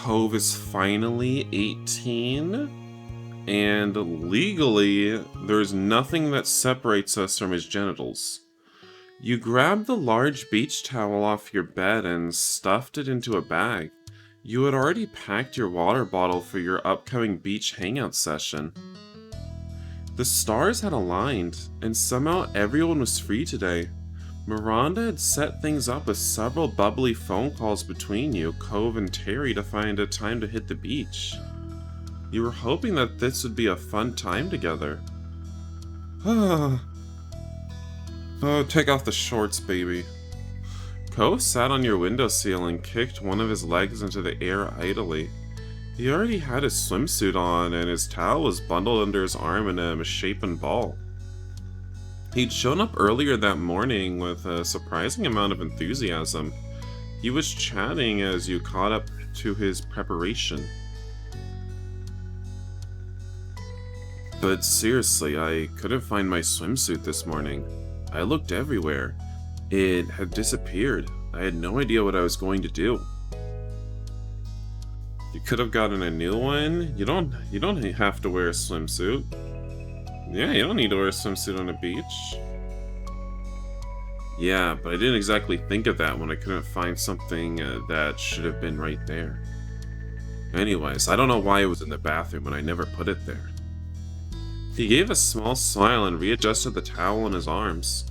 Cove is finally 18, and legally, there's nothing that separates us from his genitals. You grabbed the large beach towel off your bed and stuffed it into a bag. You had already packed your water bottle for your upcoming beach hangout session. The stars had aligned, and somehow everyone was free today. Miranda had set things up with several bubbly phone calls between you, Cove, and Terry to find a time to hit the beach. You were hoping that this would be a fun time together. Oh, take off the shorts, baby. Cove sat on your windowsill and kicked one of his legs into the air idly. He already had his swimsuit on, and his towel was bundled under his arm in a misshapen ball. He'd shown up earlier that morning with a surprising amount of enthusiasm. He was chatting as you caught up to his preparation. But seriously, I couldn't find my swimsuit this morning. I looked everywhere. It had disappeared. I had no idea what I was going to do. You could have gotten a new one. You don't have to wear a swimsuit. Yeah, you don't need to wear a swimsuit on a beach. Yeah, but I didn't exactly think of that when I couldn't find something that should have been right there. Anyways, I don't know why it was in the bathroom when I never put it there. He gave a small smile and readjusted the towel in his arms.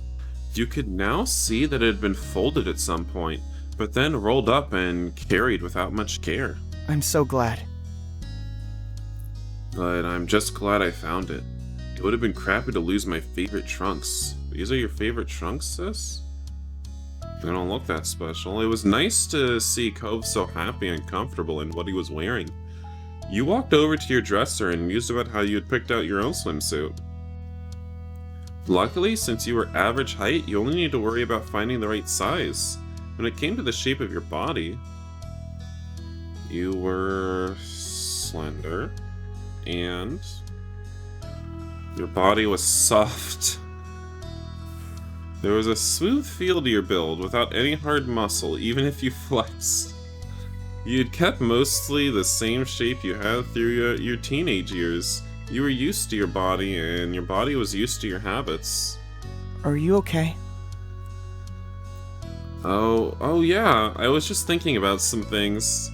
You could now see that it had been folded at some point, but then rolled up and carried without much care. I'm so glad. But I'm just glad I found it. It would have been crappy to lose my favorite trunks. These are your favorite trunks, sis? They don't look that special. It was nice to see Cove so happy and comfortable in what he was wearing. You walked over to your dresser and mused about how you had picked out your own swimsuit. Luckily, since you were average height, you only need to worry about finding the right size. When it came to the shape of your body, you were slender, and your body was soft. There was a smooth feel to your build without any hard muscle, even if you flexed. You'd kept mostly the same shape you had through your teenage years. You were used to your body, and your body was used to your habits. Are you okay? Oh yeah, I was just thinking about some things.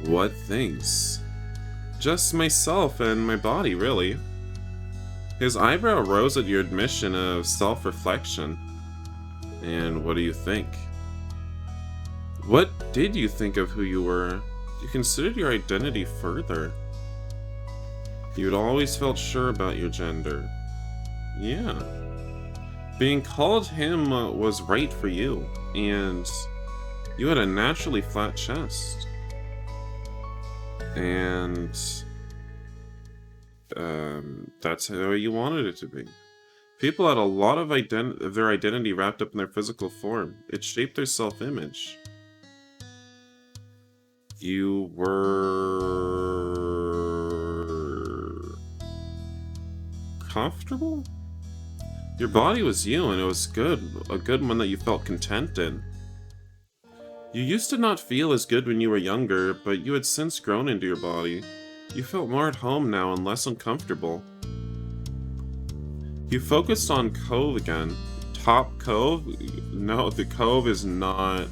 What things? Just myself and my body, really. His eyebrow rose at your admission of self-reflection. And what do you think? What did you think of who you were? You considered your identity further. You'd always felt sure about your gender. Yeah. Being called him was right for you, and you had a naturally flat chest. And that's how you wanted it to be. People had a lot of their identity wrapped up in their physical form. It shaped their self-image. You were comfortable? Your body was you, and it was good. A good one that you felt content in. You used to not feel as good when you were younger, but you had since grown into your body. You felt more at home now and less uncomfortable. You focused on Cove again. Top Cove? No, the Cove is not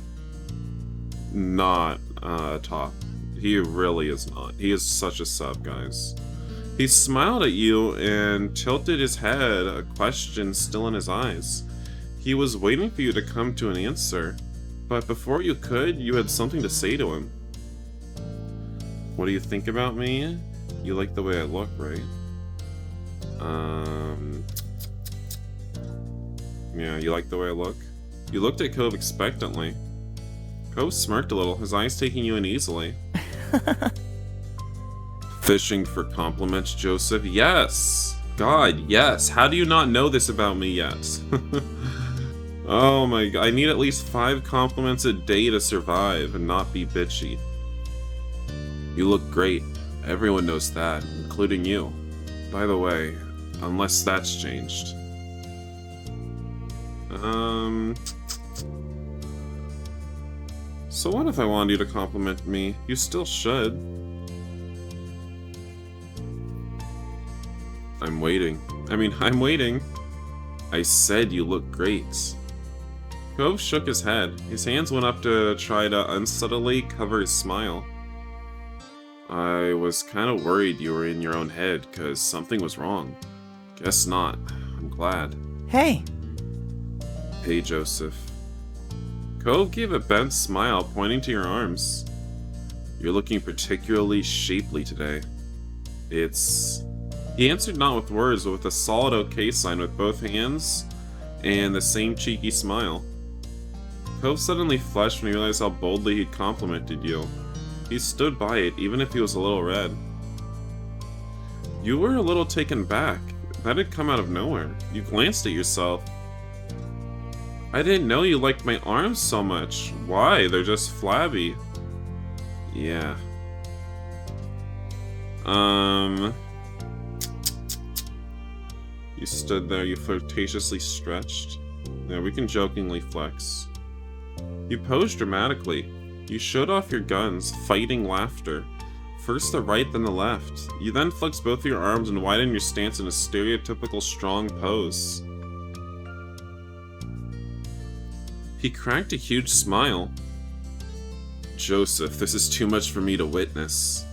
top. He really is not. He is such a sub, guys. He smiled at you and tilted his head, a question still in his eyes. He was waiting for you to come to an answer, but before you could, you had something to say to him. What do you think about me? You like the way I look, right? Yeah, you like the way I look? You looked at Cove expectantly. Cove smirked a little, his eyes taking you in easily. Fishing for compliments, Joseph? Yes! God, yes! How do you not know this about me yet? Oh my god, I need at least 5 compliments a day to survive and not be bitchy. You look great. Everyone knows that, including you. By the way, unless that's changed. So what if I wanted you to compliment me? You still should. I'm waiting. I'm waiting. I said you look great. Cove shook his head. His hands went up to try to unsubtly cover his smile. I was kind of worried you were in your own head, because something was wrong. Guess not. I'm glad. Hey! Hey, Joseph. Cove gave a bent smile, pointing to your arms. You're looking particularly shapely today. He answered not with words, but with a solid okay sign with both hands, and the same cheeky smile. Cove suddenly flushed when he realized how boldly he'd complimented you. He stood by it, even if he was a little red. You were a little taken back. That had come out of nowhere. You glanced at yourself. I didn't know you liked my arms so much. Why? They're just flabby. Yeah. You stood there, you flirtatiously stretched. Yeah, we can jokingly flex. You posed dramatically. You showed off your guns, fighting laughter. First the right, then the left. You then flexed both of your arms and widened your stance in a stereotypical strong pose. He cracked a huge smile. Joseph, this is too much for me to witness.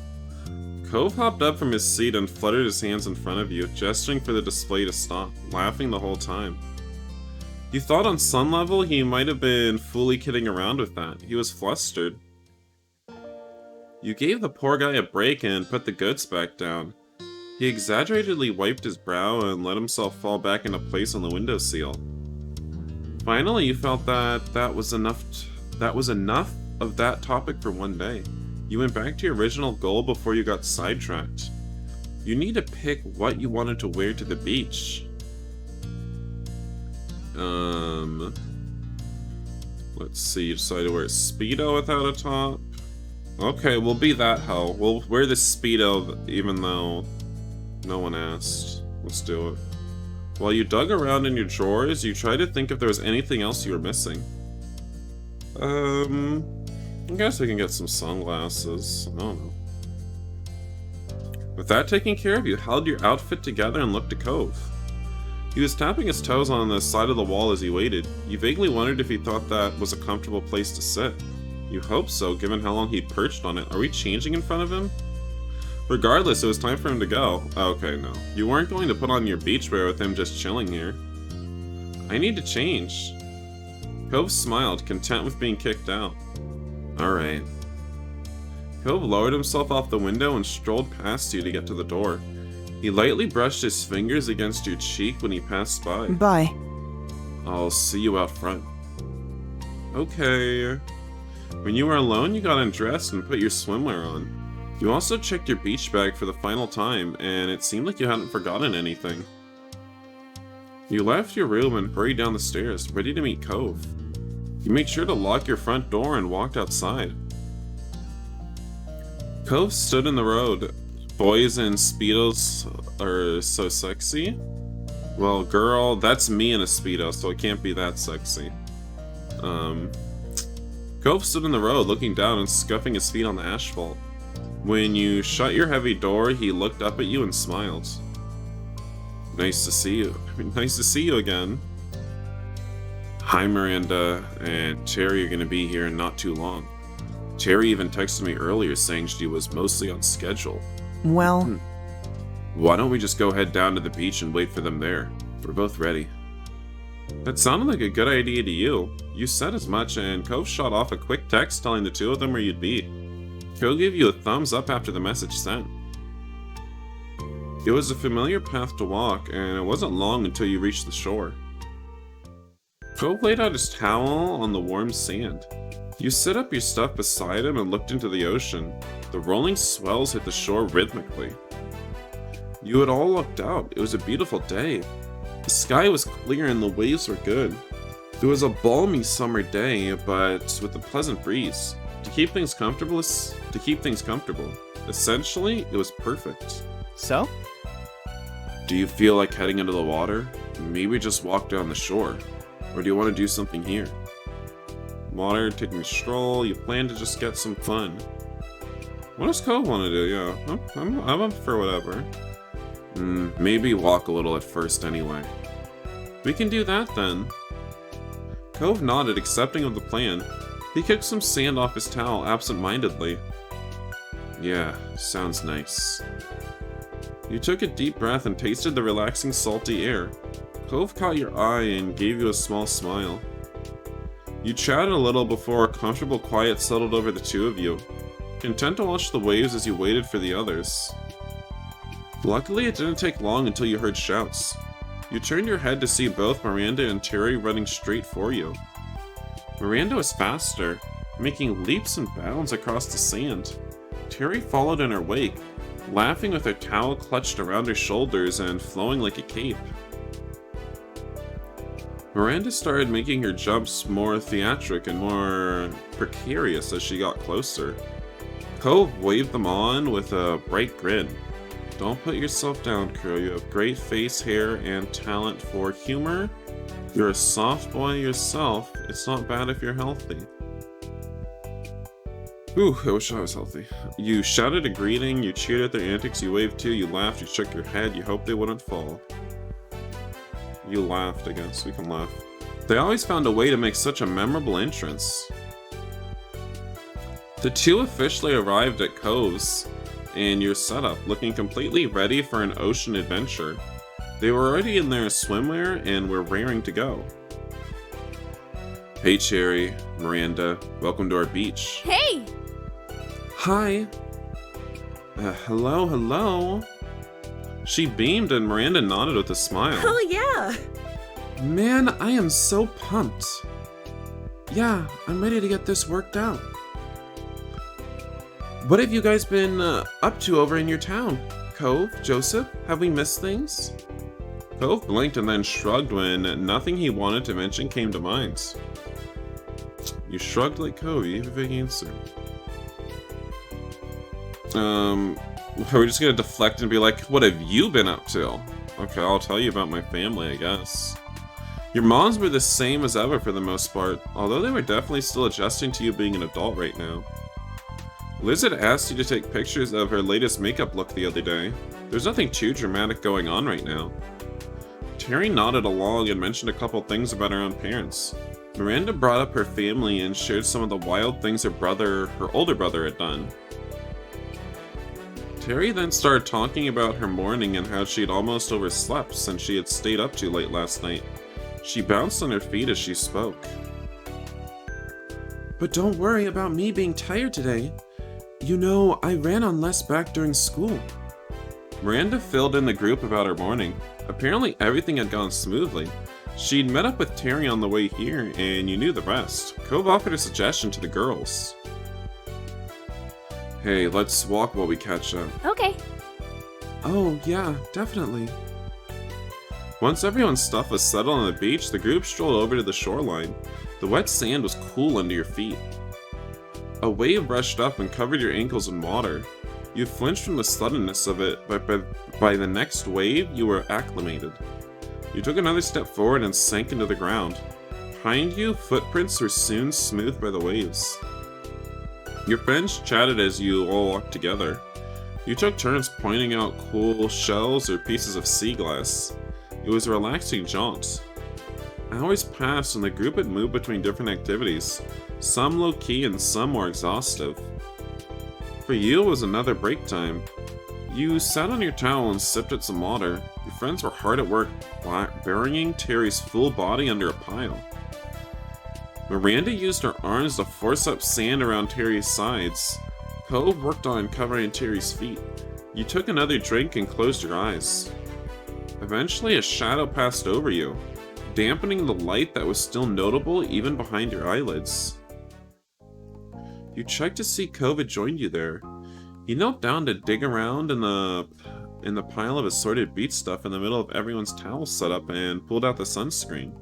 Cove hopped up from his seat and fluttered his hands in front of you, gesturing for the display to stop, laughing the whole time. You thought on some level he might have been fully kidding around with that. He was flustered. You gave the poor guy a break and put the goods back down. He exaggeratedly wiped his brow and let himself fall back into place on the windowsill. Finally, you felt that was enough of that topic for one day. You went back to your original goal before you got sidetracked. You need to pick what you wanted to wear to the beach. Let's see, you decided to wear a Speedo without a top. Okay, we'll be that hoe. We'll wear the Speedo even though no one asked. Let's do it. While you dug around in your drawers, you tried to think if there was anything else you were missing. I guess we can get some sunglasses. I don't know. With that taken care of, you held your outfit together and looked at Cove. He was tapping his toes on the side of the wall as he waited. You vaguely wondered if he thought that was a comfortable place to sit. You hoped so, given how long he'd perched on it. Are we changing in front of him? Regardless, it was time for him to go. Okay, no. You weren't going to put on your beachwear with him just chilling here. I need to change. Cove smiled, content with being kicked out. Alright. Cove lowered himself off the window and strolled past you to get to the door. He lightly brushed his fingers against your cheek when he passed by. Bye. I'll see you out front. Okay. When you were alone, you got undressed and put your swimwear on. You also checked your beach bag for the final time, and it seemed like you hadn't forgotten anything. You left your room and hurried down the stairs, ready to meet Cove. You made sure to lock your front door and walked outside. Cove stood in the road. Boys in Speedos are so sexy. Well, girl, that's me in a Speedo, so it can't be that sexy. Cove stood in the road, looking down and scuffing his feet on the asphalt. When you shut your heavy door, he looked up at you and smiled. Nice to see you. Nice to see you again. Hi, Miranda, and Terry are gonna be here in not too long. Terry even texted me earlier saying she was mostly on schedule. Well... Why don't we just go head down to the beach and wait for them there? We're both ready. That sounded like a good idea to you. You said as much, and Cove shot off a quick text telling the two of them where you'd be. Cove gave you a thumbs up after the message sent. It was a familiar path to walk, and it wasn't long until you reached the shore. Cove laid out his towel on the warm sand. You set up your stuff beside him and looked into the ocean. The rolling swells hit the shore rhythmically. You had all looked out. It was a beautiful day. The sky was clear and the waves were good. It was a balmy summer day, but with a pleasant breeze. To keep things comfortable. Essentially, it was perfect. So? Do you feel like heading into the water? Maybe just walk down the shore. Or do you want to do something here? water, taking a stroll. You plan to just get some fun. What does Cove want to do? Yeah, I'm up for whatever. Maybe walk a little at first anyway. We can do that then. Cove nodded, accepting of the plan. He kicked some sand off his towel absent-mindedly. Yeah, sounds nice. You took a deep breath and tasted the relaxing salty air. Cove caught your eye and gave you a small smile. You chatted a little before a comfortable quiet settled over the two of you, content to watch the waves as you waited for the others. Luckily, it didn't take long until you heard shouts. You turned your head to see both Miranda and Terry running straight for you. Miranda was faster, making leaps and bounds across the sand. Terry followed in her wake, laughing with her towel clutched around her shoulders and flowing like a cape. Miranda started making her jumps more theatric and more precarious as she got closer. Cove waved them on with a bright grin. Don't put yourself down, Kuro. You have great face, hair, and talent for humor. You're a soft boy yourself. It's not bad if you're healthy. Ooh, I wish I was healthy. You shouted a greeting, you cheered at their antics, you waved too, you laughed, you shook your head, you hoped they wouldn't fall. You laughed, I guess. We can laugh. They always found a way to make such a memorable entrance. The two officially arrived at Cove's and your setup, looking completely ready for an ocean adventure. They were already in their swimwear and were raring to go. Hey Cherry, Miranda, welcome to our beach. Hey! Hi. Hello. She beamed and Miranda nodded with a smile. Oh yeah! Man, I am so pumped. Yeah, I'm ready to get this worked out. What have you guys been up to over in your town? Cove, Joseph, have we missed things? Cove blinked and then shrugged when nothing he wanted to mention came to mind. You shrugged like Cove, you have a vague answer. We're just gonna deflect and be like, what have you been up to? Okay, I'll tell you about my family, I guess. Your moms were the same as ever for the most part, although they were definitely still adjusting to you being an adult right now. Liz had asked you to take pictures of her latest makeup look the other day. There's nothing too dramatic going on right now. Terry nodded along and mentioned a couple things about her own parents. Miranda brought up her family and shared some of the wild things her older brother had done. Terry then started talking about her morning and how she'd almost overslept since she had stayed up too late last night. She bounced on her feet as she spoke. But don't worry about me being tired today. You know, I ran on less back during school. Miranda filled in the group about her morning. Apparently everything had gone smoothly. She'd met up with Terry on the way here, and you knew the rest. Cove offered a suggestion to the girls. Hey, let's walk while we catch up. Okay. Oh, yeah, definitely. Once everyone's stuff was settled on the beach, the group strolled over to the shoreline. The wet sand was cool under your feet. A wave rushed up and covered your ankles in water. You flinched from the suddenness of it, but by the next wave, you were acclimated. You took another step forward and sank into the ground. Behind you, footprints were soon smoothed by the waves. Your friends chatted as you all walked together. You took turns pointing out cool shells or pieces of sea glass. It was a relaxing jaunt. Hours passed and the group had moved between different activities, some low-key and some more exhaustive. For you, it was another break time. You sat on your towel and sipped at some water. Your friends were hard at work, burying Terry's full body under a pile. Miranda used her arms to force up sand around Terry's sides. Cove worked on covering Terry's feet. You took another drink and closed your eyes. Eventually, a shadow passed over you, dampening the light that was still notable even behind your eyelids. You checked to see Cove had joined you there. He knelt down to dig around in the pile of assorted beach stuff in the middle of everyone's towel setup and pulled out the sunscreen.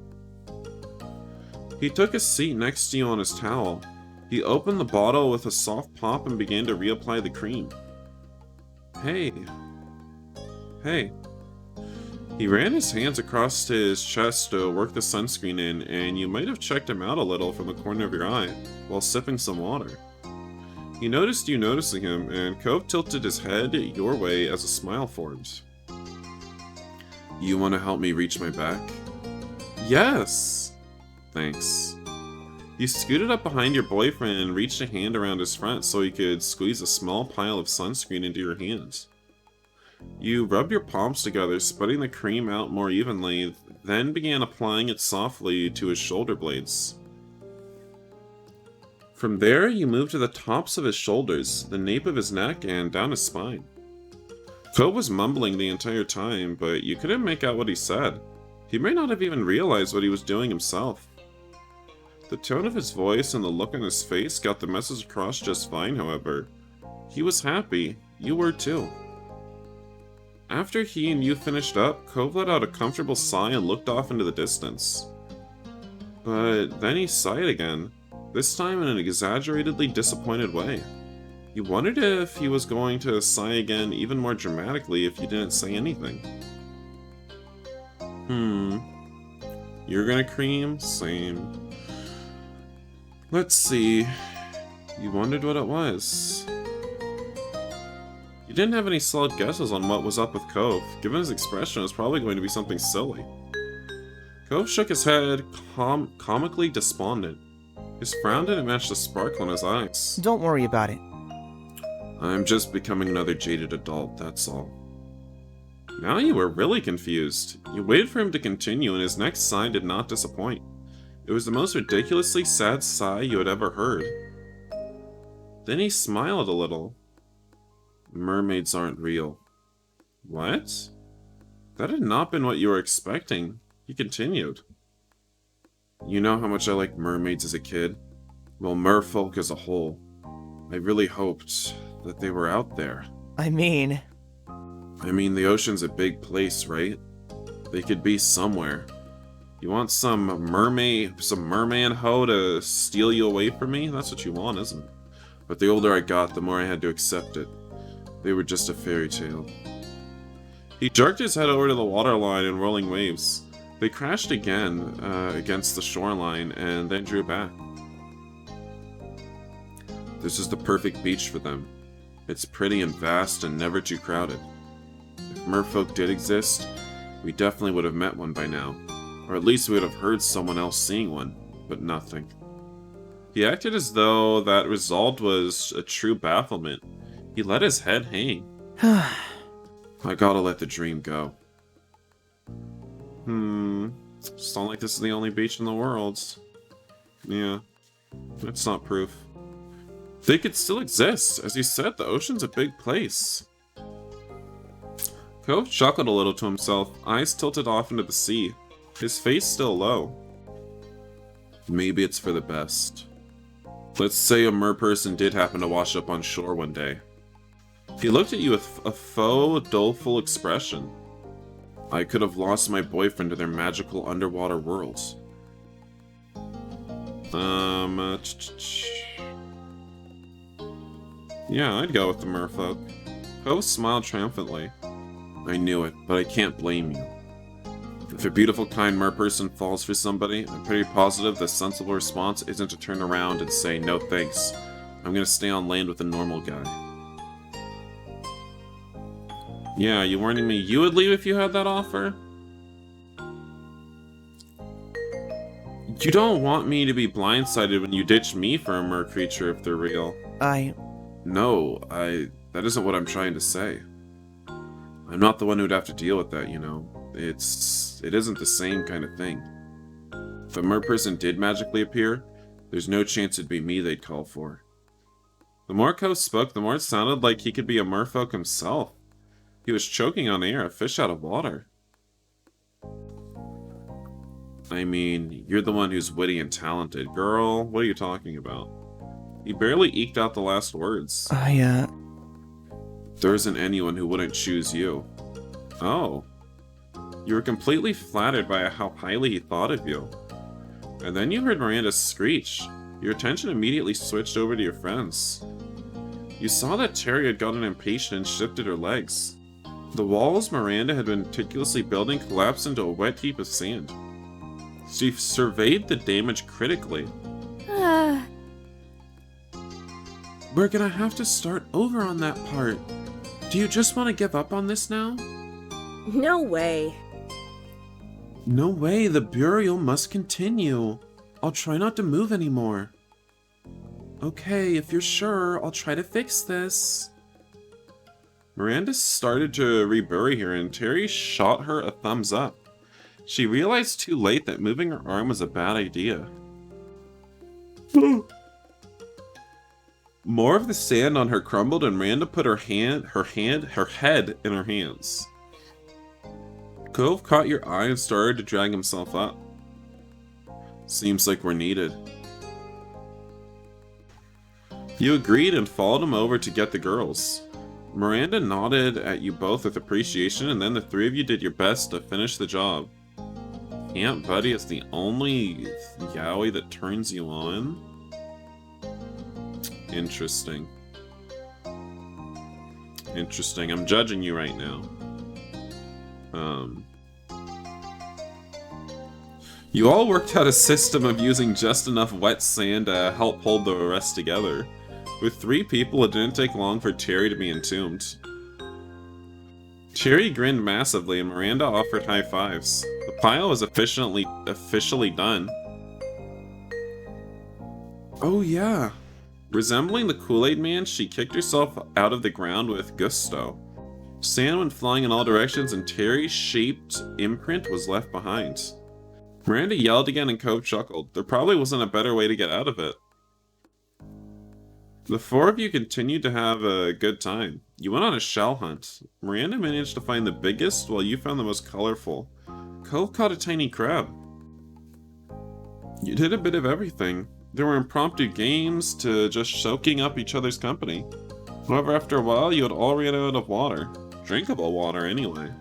He took a seat next to you on his towel. He opened the bottle with a soft pop and began to reapply the cream. Hey. He ran his hands across his chest to work the sunscreen in, and you might have checked him out a little from the corner of your eye while sipping some water. He noticed you noticing him, and Cove tilted his head your way as a smile formed. You want to help me reach my back? Yes! Thanks. You scooted up behind your boyfriend and reached a hand around his front so he could squeeze a small pile of sunscreen into your hands. You rubbed your palms together, spreading the cream out more evenly, then began applying it softly to his shoulder blades. From there, you moved to the tops of his shoulders, the nape of his neck, and down his spine. Cove was mumbling the entire time, but you couldn't make out what he said. He may not have even realized what he was doing himself. The tone of his voice and the look on his face got the message across just fine, however. He was happy. You were too. After he and you finished up, Cove let out a comfortable sigh and looked off into the distance. But then he sighed again, this time in an exaggeratedly disappointed way. You wondered if he was going to sigh again even more dramatically if you didn't say anything. You're gonna cream? Same. Let's see. You wondered what it was. You didn't have any solid guesses on what was up with Cove. Given his expression, it was probably going to be something silly. Cove shook his head, comically despondent. His frown didn't match the sparkle in his eyes. Don't worry about it. I'm just becoming another jaded adult, that's all. Now you were really confused. You waited for him to continue, and his next sigh did not disappoint. It was the most ridiculously sad sigh you had ever heard. Then he smiled a little. Mermaids aren't real. What? That had not been what you were expecting. He continued. You know how much I liked mermaids as a kid? Well, merfolk as a whole. I really hoped that they were out there. I mean, the ocean's a big place, right? They could be somewhere. You want some merman hoe to steal you away from me? That's what you want, isn't it? But the older I got, the more I had to accept it. They were just a fairy tale. He jerked his head over to the waterline and rolling waves. They crashed again against the shoreline and then drew back. This is the perfect beach for them. It's pretty and vast and never too crowded. If merfolk did exist, we definitely would have met one by now. Or at least we would have heard someone else seeing one, but nothing. He acted as though that result was a true bafflement. He let his head hang. I gotta let the dream go. It's not like this is the only beach in the world. Yeah, that's not proof. They could still exist. As you said, the ocean's a big place. Cove chuckled a little to himself, eyes tilted off into the sea, his face still low. Maybe it's for the best. Let's say a merperson did happen to wash up on shore one day. He looked at you with a faux, doleful expression. I could have lost my boyfriend to their magical underwater worlds. Yeah, I'd go with the merfolk. Cove smiled triumphantly. I knew it, but I can't blame you. If a beautiful, kind merperson falls for somebody, I'm pretty positive the sensible response isn't to turn around and say, no thanks, I'm gonna stay on land with a normal guy. Yeah, you warning me you would leave if you had that offer? You don't want me to be blindsided when you ditch me for a mer creature if they're real. No, that isn't what I'm trying to say. I'm not the one who'd have to deal with that, you know. It isn't the same kind of thing. If a merperson did magically appear, there's no chance it'd be me they'd call for. The more Cove spoke, the more it sounded like he could be a merfolk himself. He was choking on air, a fish out of water. I mean, you're the one who's witty and talented. Girl, what are you talking about? He barely eked out the last words. There isn't anyone who wouldn't choose you. Oh. You were completely flattered by how highly he thought of you. And then you heard Miranda screech. Your attention immediately switched over to your friends. You saw that Terry had gotten impatient and shifted her legs. The walls Miranda had been meticulously building collapsed into a wet heap of sand. She surveyed the damage critically. We're gonna have to start over on that part. Do you just want to give up on this now? No way. No way, the burial must continue. I'll try not to move anymore. Okay, if you're sure, I'll try to fix this. Miranda started to rebury her and Terry shot her a thumbs up. She realized too late that moving her arm was a bad idea. More of the sand on her crumbled and Miranda put her head in her hands. Cove caught your eye and started to drag himself up. Seems like we're needed. You agreed and followed him over to get the girls. Miranda nodded at you both with appreciation, and then the three of you did your best to finish the job. Aunt Buddy is the only yaoi that turns you on? Interesting. Interesting. I'm judging you right now. You all worked out a system of using just enough wet sand to help hold the rest together. With 3 people, it didn't take long for Terry to be entombed. Terry grinned massively and Miranda offered high fives. The pile was officially done. Oh yeah. Resembling the Kool-Aid Man, she kicked herself out of the ground with gusto. Sand went flying in all directions and Terry's shaped imprint was left behind. Miranda yelled again and Cove chuckled. There probably wasn't a better way to get out of it. The 4 of you continued to have a good time. You went on a shell hunt. Miranda managed to find the biggest while you found the most colorful. Cove caught a tiny crab. You did a bit of everything. There were impromptu games to just soaking up each other's company. However, after a while, you had all ran out of water. Drinkable water, anyway.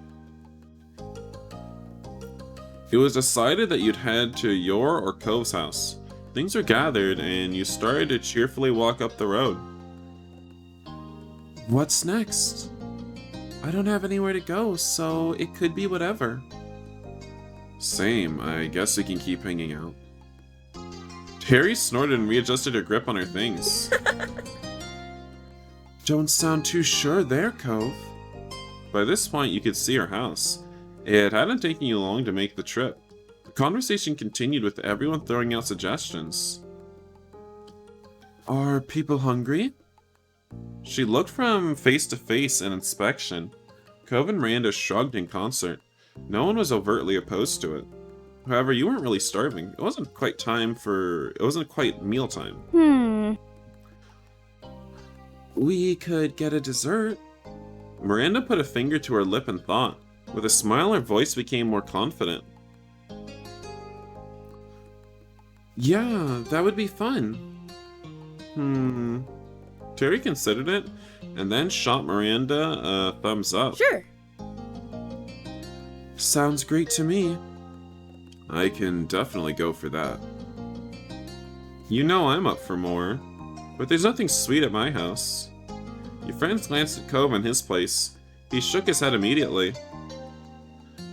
It was decided that you'd head to your or Cove's house. Things were gathered, and you started to cheerfully walk up the road. What's next? I don't have anywhere to go, so it could be whatever. Same, I guess we can keep hanging out. Terry snorted and readjusted her grip on her things. Don't sound too sure there, Cove. By this point, you could see her house. It hadn't taken you long to make the trip. The conversation continued with everyone throwing out suggestions. Are people hungry? She looked from face to face in inspection. Cove and Miranda shrugged in concert. No one was overtly opposed to it. However, you weren't really starving. It wasn't quite mealtime. We could get a dessert. Miranda put a finger to her lip and thought. With a smile, her voice became more confident. Yeah, that would be fun. Terry considered it, and then shot Miranda a thumbs up. Sure. Sounds great to me. I can definitely go for that. You know I'm up for more, but there's nothing sweet at my house. Your friends glanced at Cove and his place. He shook his head immediately.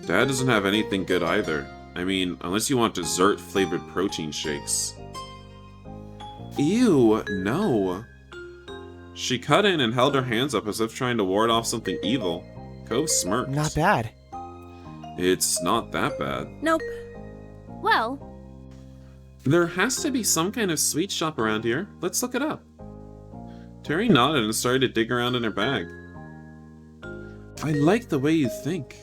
Dad doesn't have anything good either. I mean, unless you want dessert-flavored protein shakes. Ew, no. She cut in and held her hands up as if trying to ward off something evil. Cove smirked. Not bad. It's not that bad. Nope. Well, There has to be some kind of sweet shop around here. Let's look it up. Terry nodded and started to dig around in her bag. I like the way you think.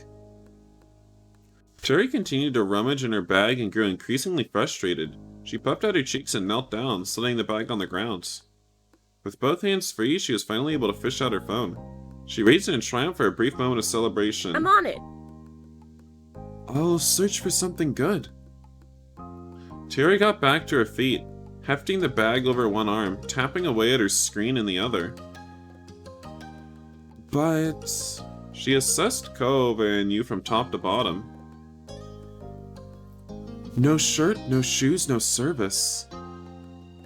Terry continued to rummage in her bag and grew increasingly frustrated. She puffed out her cheeks and knelt down, setting the bag on the ground. With both hands free, she was finally able to fish out her phone. She raised it in triumph for a brief moment of celebration. I'm on it. I'll search for something good. Terry got back to her feet, hefting the bag over one arm, tapping away at her screen in the other. But She assessed Cove and you from top to bottom. no shirt, no shoes, no service.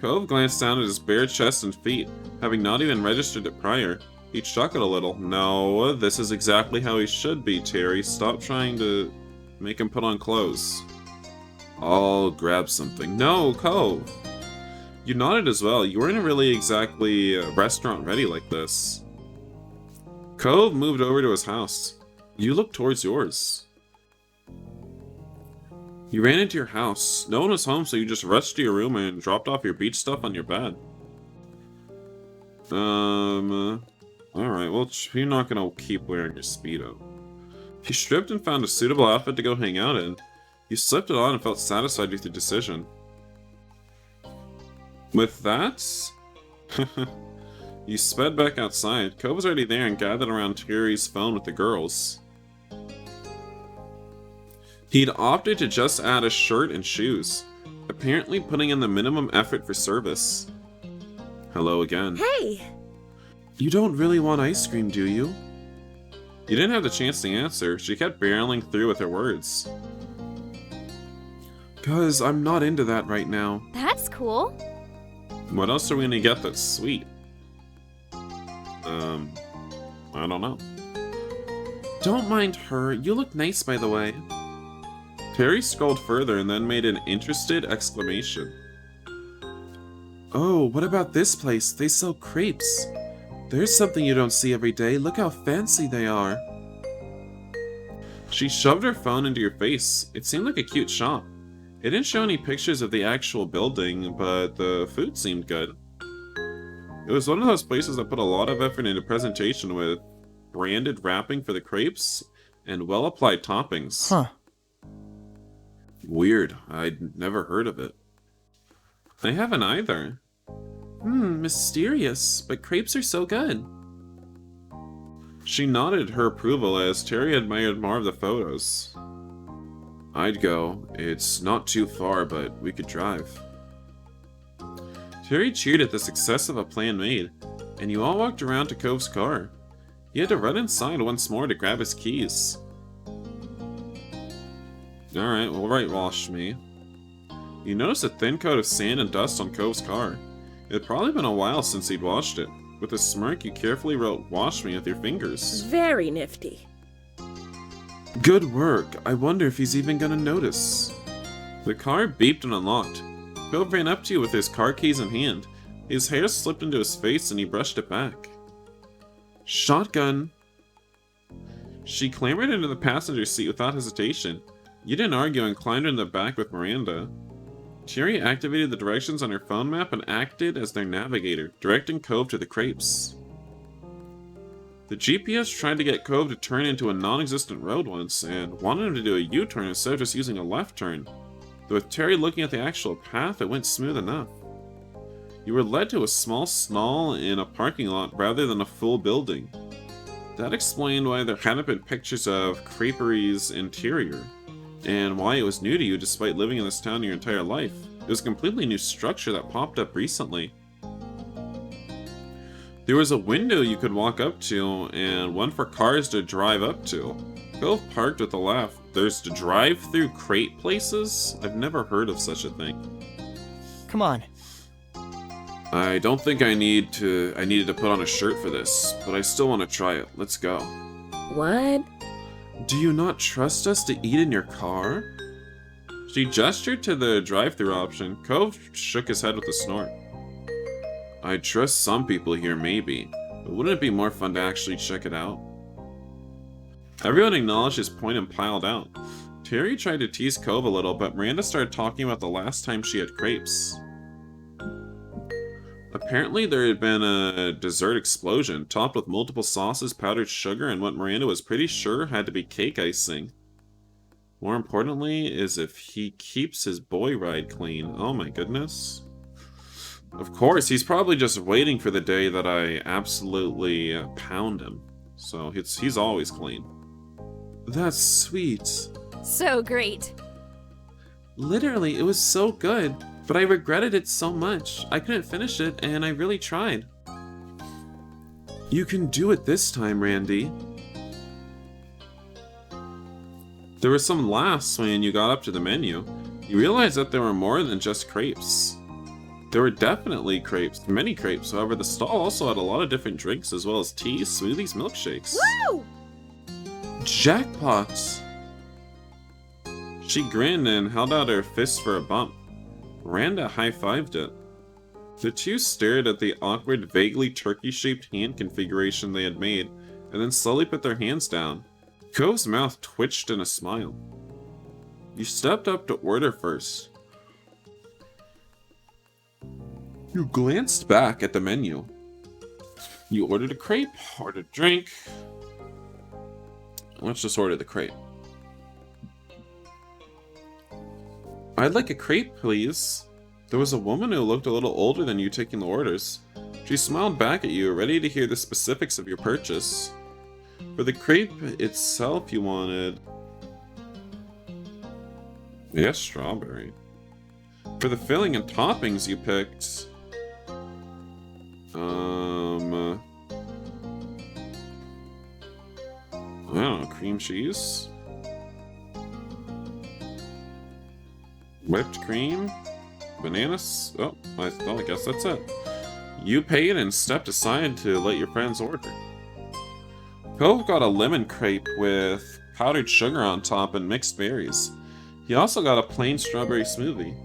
Cove glanced down at his bare chest and feet, having not even registered it prior. He chuckled a little. No, this is exactly how he should be, Terry. Stop trying to make him put on clothes. I'll grab something. No, Cove! You nodded as well. You weren't really exactly restaurant ready like this. Cove moved over to his house. You looked towards yours. You ran into your house. No one was home, so you just rushed to your room and dropped off your beach stuff on your bed. Alright, well, you're not gonna keep wearing your Speedo. You stripped and found a suitable outfit to go hang out in. You slipped it on and felt satisfied with your decision. With that, you sped back outside. Cove was already there and gathered around Terry's phone with the girls. He'd opted to just add a shirt and shoes, apparently putting in the minimum effort for service. Hello again. Hey! You don't really want ice cream, do you? You didn't have the chance to answer. She kept barreling through with her words. 'Cause I'm not into that right now. That's cool. What else are we gonna get that's sweet? I don't know. Don't mind her. You look nice, by the way. Terry scrolled further and then made an interested exclamation. Oh, what about this place? They sell crepes. There's something you don't see every day. Look how fancy they are. She shoved her phone into your face. It seemed like a cute shop. It didn't show any pictures of the actual building, but the food seemed good. It was one of those places that put a lot of effort into presentation with branded wrapping for the crepes and well-applied toppings. Huh. Weird. I'd never heard of it. I haven't either. Mysterious, but crepes are so good. She nodded her approval as Terry admired more of the photos. I'd go. It's not too far, but we could drive. Terry cheered at the success of a plan made, and you all walked around to Cove's car. He had to run inside once more to grab his keys. Alright, well, whitewash me. You noticed a thin coat of sand and dust on Cove's car. It had probably been a while since he'd washed it. With a smirk, you carefully wrote, "Wash me," with your fingers. Very nifty. Good work. I wonder if he's even gonna notice. The car beeped and unlocked. Cove ran up to you with his car keys in hand. His hair slipped into his face and he brushed it back. Shotgun. She clambered into the passenger seat without hesitation. You didn't argue and climbed into the back with Miranda. Terry activated the directions on her phone map and acted as their navigator, directing Cove to the crepes. The GPS tried to get Cove to turn into a non-existent road once, and wanted him to do a U-turn instead of just using a left turn. Though with Terry looking at the actual path, it went smooth enough. You were led to a small stall in a parking lot rather than a full building. That explained why there hadn't been pictures of Crepery's interior, and why it was new to you despite living in this town your entire life. It was a completely new structure that popped up recently. There was a window you could walk up to, and one for cars to drive up to. Cove parked with a laugh. There's to drive-through crate places? I've never heard of such a thing. Come on. I don't think I needed to put on a shirt for this, but I still want to try it. Let's go. What? Do you not trust us to eat in your car? She gestured to the drive-through option. Cove shook his head with a snort. I trust some people here, maybe, but wouldn't it be more fun to actually check it out? Everyone acknowledged his point and piled out. Terry tried to tease Cove a little, but Miranda started talking about the last time she had crepes. Apparently there had been a dessert explosion, topped with multiple sauces, powdered sugar, and what Miranda was pretty sure had to be cake icing. More importantly is if he keeps his boy ride clean. Oh my goodness. Of course, he's probably just waiting for the day that I absolutely pound him. So he's always clean. That's sweet. So great. Literally, it was so good, but I regretted it so much. I couldn't finish it, and I really tried. You can do it this time, Randy. There were some laughs when you got up to the menu. You realized that there were more than just crepes. There were definitely crepes, many crepes. However, the stall also had a lot of different drinks as well as teas, smoothies, milkshakes. Woo! Jackpots! She grinned and held out her fist for a bump. Miranda high-fived it. The two stared at the awkward, vaguely turkey-shaped hand configuration they had made, and then slowly put their hands down. Cove's mouth twitched in a smile. You stepped up to order first. You glanced back at the menu. You ordered a crepe, ordered a drink. Let's just order the crepe. I'd like a crepe, please. There was a woman who looked a little older than you taking the orders. She smiled back at you, ready to hear the specifics of your purchase. For the crepe itself, you wanted... Yes, strawberry. For the filling and toppings, you picked... I don't know, cream cheese? Whipped cream? Bananas? Oh, I guess that's it. You paid and stepped aside to let your friends order. Cove got a lemon crepe with powdered sugar on top and mixed berries. He also got a plain strawberry smoothie.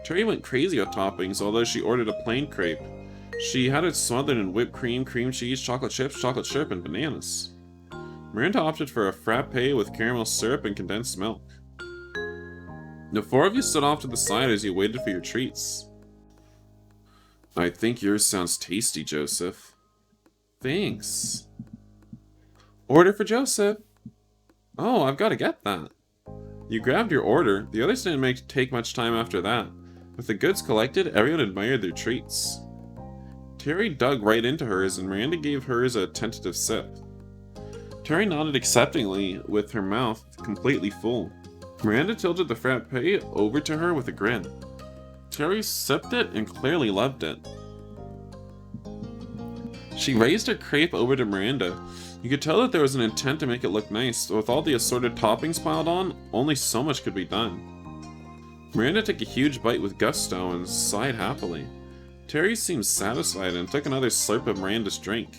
Terry went crazy with toppings, although she ordered a plain crepe. She had it smothered in whipped cream, cream cheese, chocolate chips, chocolate syrup, and bananas. Miranda opted for a frappe with caramel syrup and condensed milk. The four of you stood off to the side as you waited for your treats. I think yours sounds tasty, Joseph. Thanks. Order for Joseph. Oh, I've got to get that. You grabbed your order. The others didn't take much time after that. With the goods collected, everyone admired their treats. Terry dug right into hers, and Miranda gave hers a tentative sip. Terry nodded acceptingly, with her mouth completely full. Miranda tilted the frappe over to her with a grin. Terry sipped it and clearly loved it. She raised her crepe over to Miranda. You could tell that there was an intent to make it look nice, but with all the assorted toppings piled on, only so much could be done. Miranda took a huge bite with gusto and sighed happily. Terry seemed satisfied and took another slurp of Miranda's drink.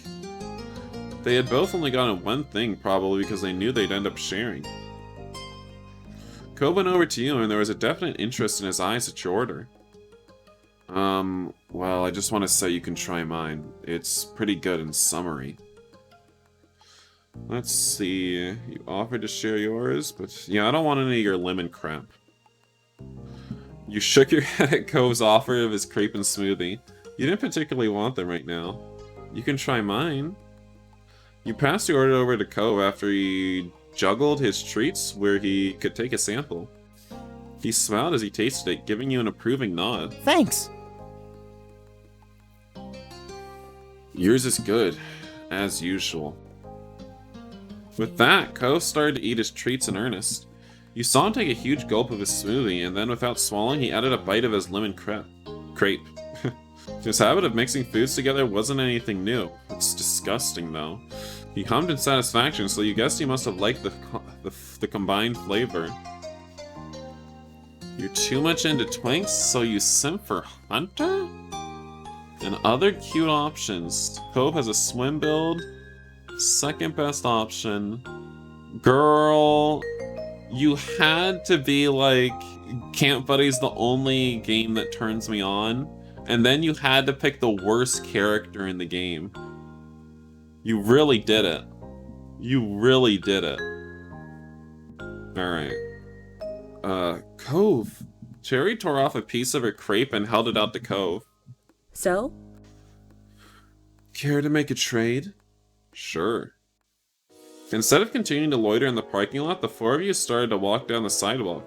They had both only gotten one thing, probably because they knew they'd end up sharing. Cove went over to you, and there was a definite interest in his eyes at your order. Well, I just want to say you can try mine. It's pretty good in summary. Let's see, you offered to share yours, but yeah, I don't want any of your lemon crap. You shook your head at Cove's offer of his crepe and smoothie. You didn't particularly want them right now. You can try mine. You passed your order over to Cove after he juggled his treats where he could take a sample. He smiled as he tasted it, giving you an approving nod. Thanks. Yours is good, as usual. With that, Cove started to eat his treats in earnest. You saw him take a huge gulp of his smoothie, and then without swallowing, he added a bite of his lemon crepe. His habit of mixing foods together wasn't anything new. It's disgusting, though. He hummed in satisfaction, so you guessed he must have liked the combined flavor. You're too much into twinks, so you simp for Hunter? And other cute options. Cove has a swim build. Second best option. Girl, you had to be like, Camp Buddy's the only game that turns me on. And then you had to pick the worst character in the game. You really did it. You really did it. Alright. Cove. Cherry tore off a piece of her crepe and held it out to Cove. So? Care to make a trade? Sure. Instead of continuing to loiter in the parking lot, the four of you started to walk down the sidewalk.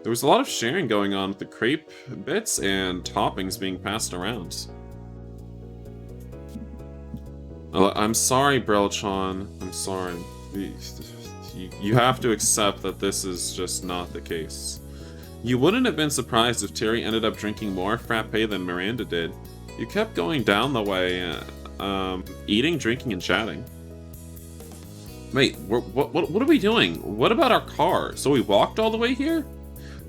There was a lot of sharing going on with the crepe bits and toppings being passed around. I'm sorry, Brelchon. I'm sorry. You have to accept that this is just not the case. You wouldn't have been surprised if Terry ended up drinking more frappe than Miranda did. You kept going down the way, eating, drinking, and chatting. Wait, what are we doing? What about our car? So we walked all the way here?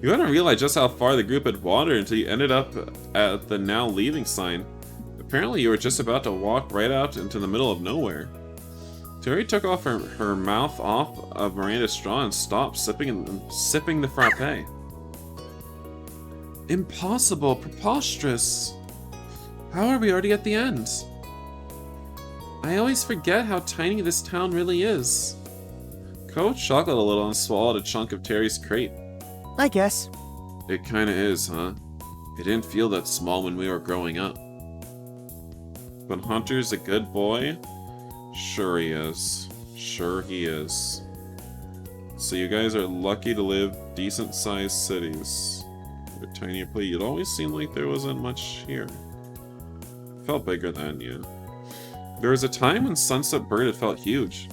You hadn't realized just how far the group had wandered until you ended up at the now leaving sign. Apparently you were just about to walk right out into the middle of nowhere. Terry took off her mouth off of Miranda's straw and stopped sipping the frappe. Impossible, preposterous. How are we already at the end? I always forget how tiny this town really is. Cove chuckled a little and swallowed a chunk of Terry's crepe. I guess. It kinda is, huh? It didn't feel that small when we were growing up. But Hunter's a good boy? Sure he is. Sure he is. So you guys are lucky to live decent-sized cities. A tiny place. It always seemed like there wasn't much here. Felt bigger than you. There was a time when Sunset Bird had felt huge.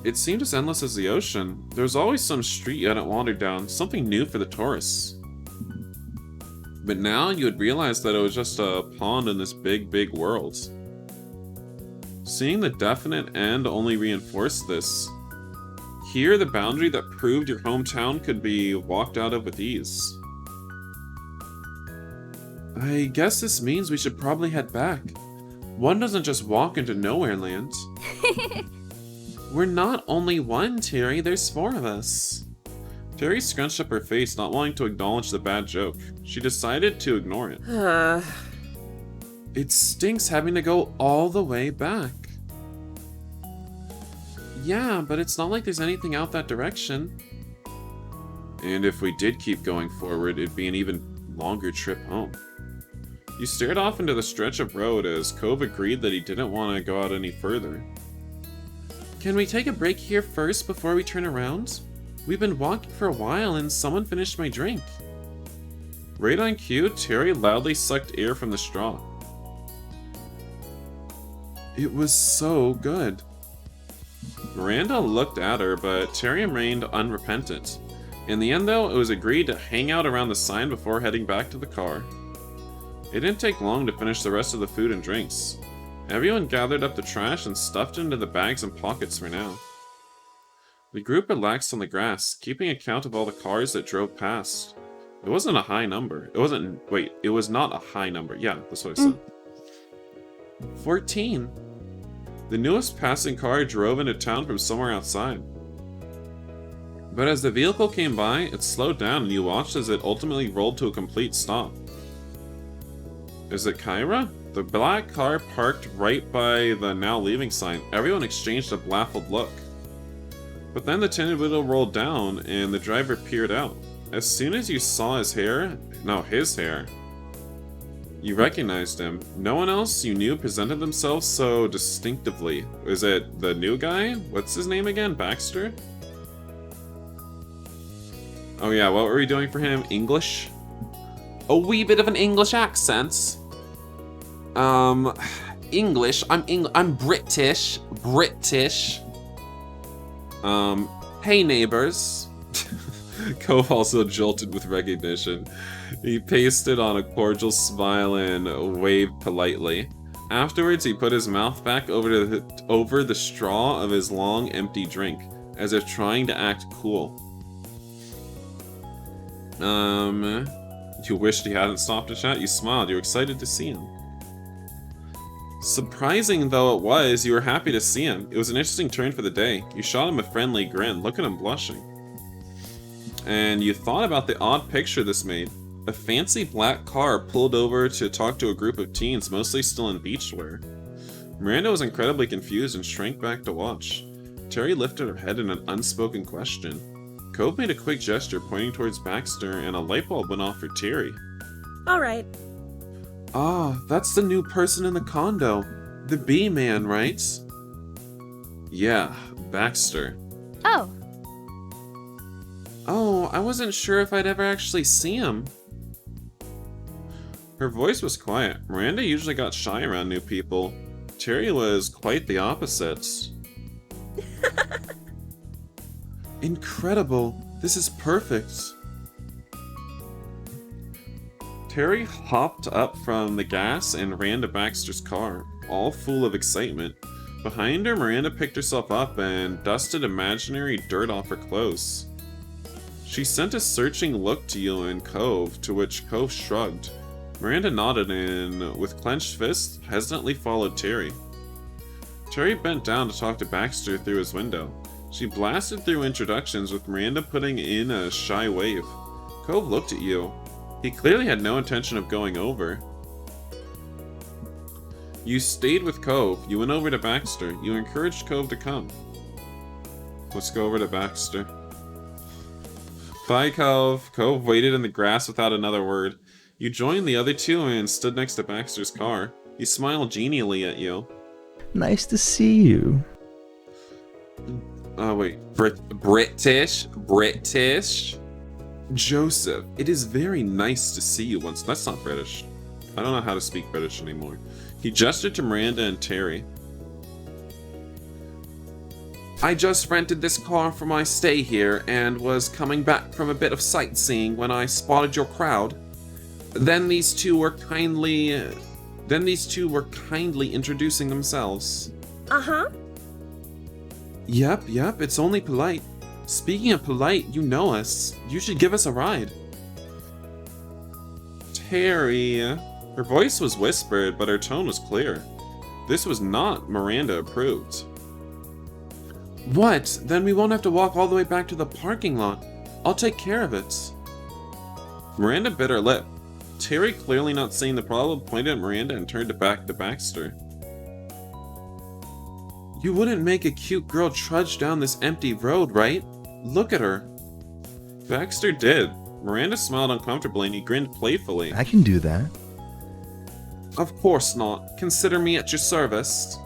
It seemed as endless as the ocean. There was always some street you hadn't wandered down, something new for the tourists. But now you would realize that it was just a pond in this big, big world. Seeing the definite end only reinforced this. Here, the boundary that proved your hometown could be walked out of with ease. I guess this means we should probably head back. One doesn't just walk into nowhere land. We're not only one, Terry, there's 4 of us. Terry scrunched up her face, not wanting to acknowledge the bad joke. She decided to ignore it. It stinks having to go all the way back. Yeah, but it's not like there's anything out that direction. And if we did keep going forward, it'd be an even longer trip home. You stared off into the stretch of road as Cove agreed that he didn't want to go out any further. Can we take a break here first before we turn around? We've been walking for a while and someone finished my drink. Right on cue, Terry loudly sucked air from the straw. It was so good. Miranda looked at her, but Terry remained unrepentant. In the end, though, it was agreed to hang out around the sign before heading back to the car. It didn't take long to finish the rest of the food and drinks. Everyone gathered up the trash and stuffed it into the bags and pockets for now. The group relaxed on the grass, keeping account of all the cars that drove past. It wasn't a high number. It was not a high number. Yeah, that's what I said. 14. The newest passing car drove into town from somewhere outside. But as the vehicle came by, it slowed down and you watched as it ultimately rolled to a complete stop. Is it Kyra? The black car parked right by the now leaving sign. Everyone exchanged a baffled look. But then the tinted window rolled down and the driver peered out. As soon as you saw his hair, you recognized him. No one else you knew presented themselves so distinctively. Is it the new guy? What's his name again? Baxter? Oh yeah, what were we doing for him? English? A wee bit of an English accent. English. I'm British. Hey neighbors. Cove also jolted with recognition. He pasted on a cordial smile and waved politely. Afterwards, he put his mouth back over the straw of his long, empty drink, as if trying to act cool. You wished he hadn't stopped to chat? You smiled. You were excited to see him. Surprising though it was, you were happy to see him. It was an interesting turn for the day. You shot him a friendly grin. Look at him blushing. And you thought about the odd picture this made. A fancy black car pulled over to talk to a group of teens, mostly still in beachwear. Miranda was incredibly confused and shrank back to watch. Terry lifted her head in an unspoken question. Cove made a quick gesture pointing towards Baxter, and a light bulb went off for Terry. All right. Ah, that's the new person in the condo. The bee man, right? Yeah, Baxter. Oh, Oh, I wasn't sure if I'd ever actually see him. Her voice was quiet. Miranda usually got shy around new people. Terry was quite the opposite. Incredible. This is perfect. Terry hopped up from the gas and ran to Baxter's car, all full of excitement. Behind her, Miranda picked herself up and dusted imaginary dirt off her clothes. She sent a searching look to you and Cove, to which Cove shrugged. Miranda nodded and, with clenched fists, hesitantly followed Terry. Terry bent down to talk to Baxter through his window. She blasted through introductions, with Miranda putting in a shy wave. Cove looked at you. He clearly had no intention of going over. You stayed with Cove. You went over to Baxter. You encouraged Cove to come. Let's go over to Baxter. Bye, Cove. Cove waited in the grass without another word. You joined the other two and stood next to Baxter's car. He smiled genially at you. Nice to see you. Oh, wait. British? Joseph, it is very nice to see you once. That's not British. I don't know how to speak British anymore. He gestured to Miranda and Terry. I just rented this car for my stay here and was coming back from a bit of sightseeing when I spotted your crowd. Then these two were kindly introducing themselves. Uh-huh. Yep, it's only polite. Speaking of polite, you know us. You should give us a ride. Terry. Her voice was whispered, but her tone was clear. This was not Miranda approved. What? Then we won't have to walk all the way back to the parking lot. I'll take care of it. Miranda bit her lip. Terry, clearly not seeing the problem, pointed at Miranda and turned back to Baxter. You wouldn't make a cute girl trudge down this empty road, right? Look at her. Baxter did. Miranda smiled uncomfortably and he grinned playfully. I can do that. Of course not. Consider me at your service.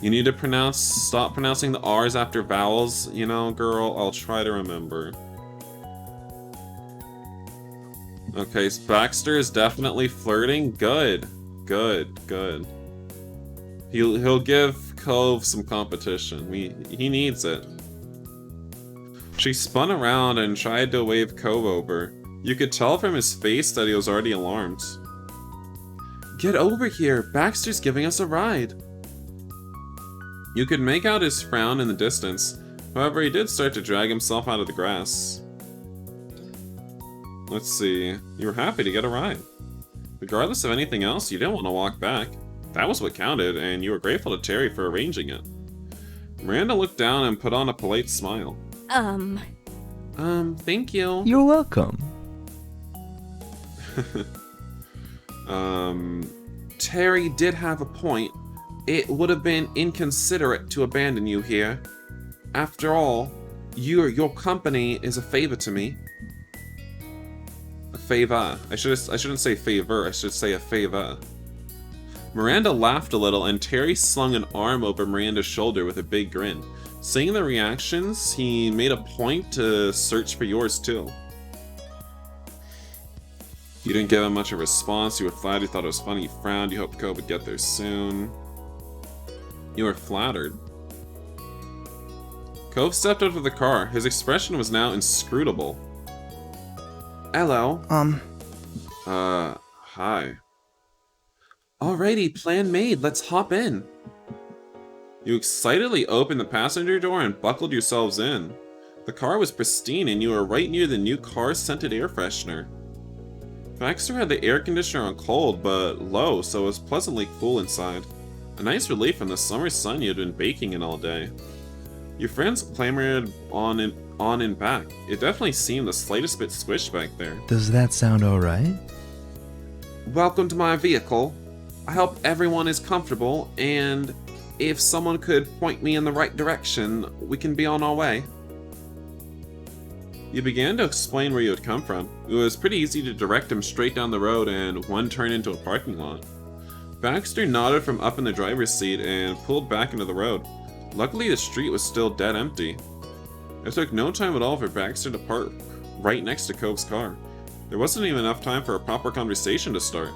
You need to stop pronouncing the R's after vowels, you know, girl. I'll try to remember. Okay, so Baxter is definitely flirting. Good. He'll give Cove some competition. He needs it. She spun around and tried to wave Cove over. You could tell from his face that he was already alarmed. Get over here. Baxter's giving us a ride. You could make out his frown in the distance. However, he did start to drag himself out of the grass. Let's see. You were happy to get a ride. Regardless of anything else, you didn't want to walk back. That was what counted, and you were grateful to Terry for arranging it. Miranda looked down and put on a polite smile. Thank you. You're welcome. Terry did have a point. It would have been inconsiderate to abandon you here. After all, your company is a favor to me. A favor. I shouldn't say favor, I should say a favor. Miranda laughed a little, and Terry slung an arm over Miranda's shoulder with a big grin. Seeing the reactions, he made a point to search for yours too. You didn't give him much of a response. You were flattered. You thought it was funny. You frowned. You hoped Cove would get there soon. You were flattered. Cove stepped out of the car. His expression was now inscrutable. Hello. Hi. Alrighty, plan made. Let's hop in. You excitedly opened the passenger door and buckled yourselves in. The car was pristine and you were right near the new car-scented air freshener. Baxter had the air conditioner on cold, but low, so it was pleasantly cool inside. A nice relief from the summer sun you had been baking in all day. Your friends clamored on and back. It definitely seemed the slightest bit squished back there. Does that sound alright? Welcome to my vehicle. I hope everyone is comfortable, and if someone could point me in the right direction, we can be on our way. You began to explain where you had come from. It was pretty easy to direct him straight down the road and one turn into a parking lot. Baxter nodded from up in the driver's seat and pulled back into the road. Luckily, the street was still dead empty. It took no time at all for Baxter to park right next to Cove's car. There wasn't even enough time for a proper conversation to start.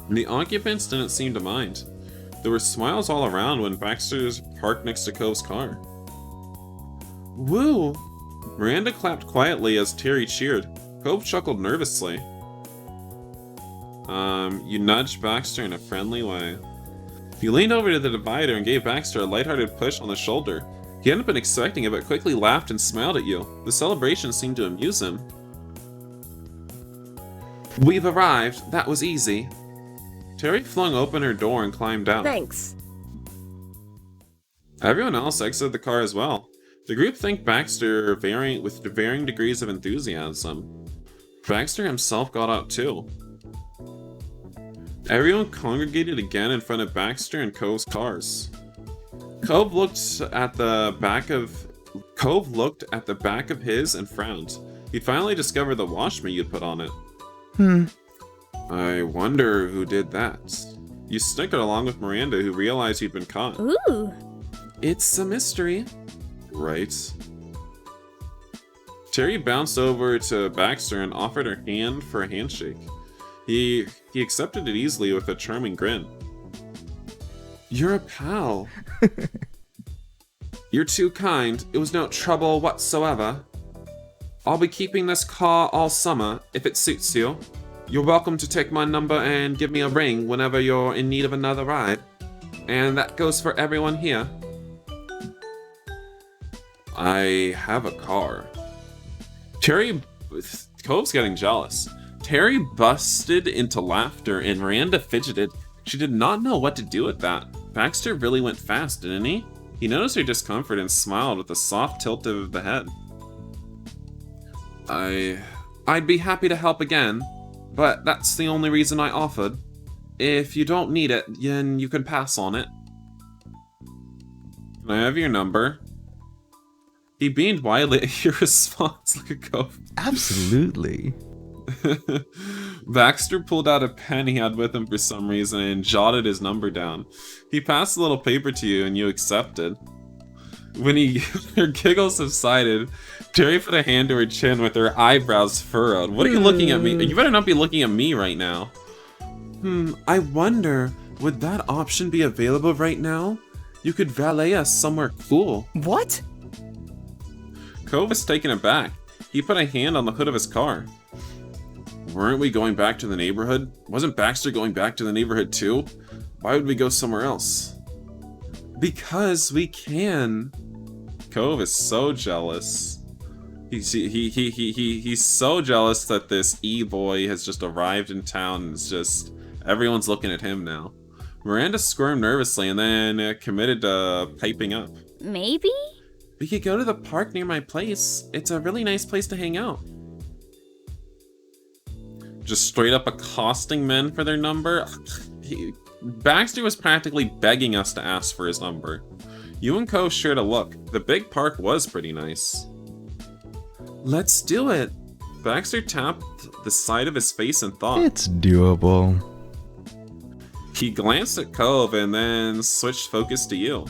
The occupants didn't seem to mind. There were smiles all around when Baxter parked next to Cove's car. Woo! Miranda clapped quietly as Terry cheered. Cove chuckled nervously. You nudged Baxter in a friendly way. You leaned over to the divider and gave Baxter a lighthearted push on the shoulder. He hadn't been expecting it, but quickly laughed and smiled at you. The celebration seemed to amuse him. We've arrived. That was easy. Terry flung open her door and climbed out. Thanks. Everyone else exited the car as well. The group thanked Baxter with varying degrees of enthusiasm. Baxter himself got out too. Everyone congregated again in front of Baxter and Cove's cars. Cove looked at the back of his and frowned. He'd finally discovered the washme you'd put on it. I wonder who did that. You snickered along with Miranda, who realized he'd been caught. Ooh. It's a mystery. Right. Terry bounced over to Baxter and offered her hand for a handshake. He accepted it easily with a charming grin. You're a pal. You're too kind. It was no trouble whatsoever. I'll be keeping this car all summer, if it suits you. You're welcome to take my number and give me a ring whenever you're in need of another ride. And that goes for everyone here. I have a car. Cove's getting jealous. Terry busted into laughter and Miranda fidgeted. She did not know what to do with that. Baxter really went fast, didn't he? He noticed her discomfort and smiled with a soft tilt of the head. I'd be happy to help again, but that's the only reason I offered. If you don't need it, then you can pass on it. Can I have your number? He beamed wildly at your response like a Cove. Absolutely. Baxter pulled out a pen he had with him for some reason and jotted his number down. He passed the little paper to you and you accepted. When her giggles subsided, Terry put a hand to her chin with her eyebrows furrowed. What are you looking at me? You better not be looking at me right now. I wonder, would that option be available right now? You could valet us somewhere cool. What? Cove was taken aback. He put a hand on the hood of his car. Weren't we going back to the neighborhood? Wasn't Baxter going back to the neighborhood too? Why would we go somewhere else? Because we can. Cove is so jealous. He's so jealous that this e-boy has just arrived in town and it's just everyone's looking at him now. Miranda squirmed nervously and then committed to piping up. Maybe? We could go to the park near my place. It's a really nice place to hang out. Just straight up accosting men for their number? Baxter was practically begging us to ask for his number. You and Cove shared a look. The big park was pretty nice. Let's do it. Baxter tapped the side of his face and thought. It's doable. He glanced at Cove and then switched focus to you.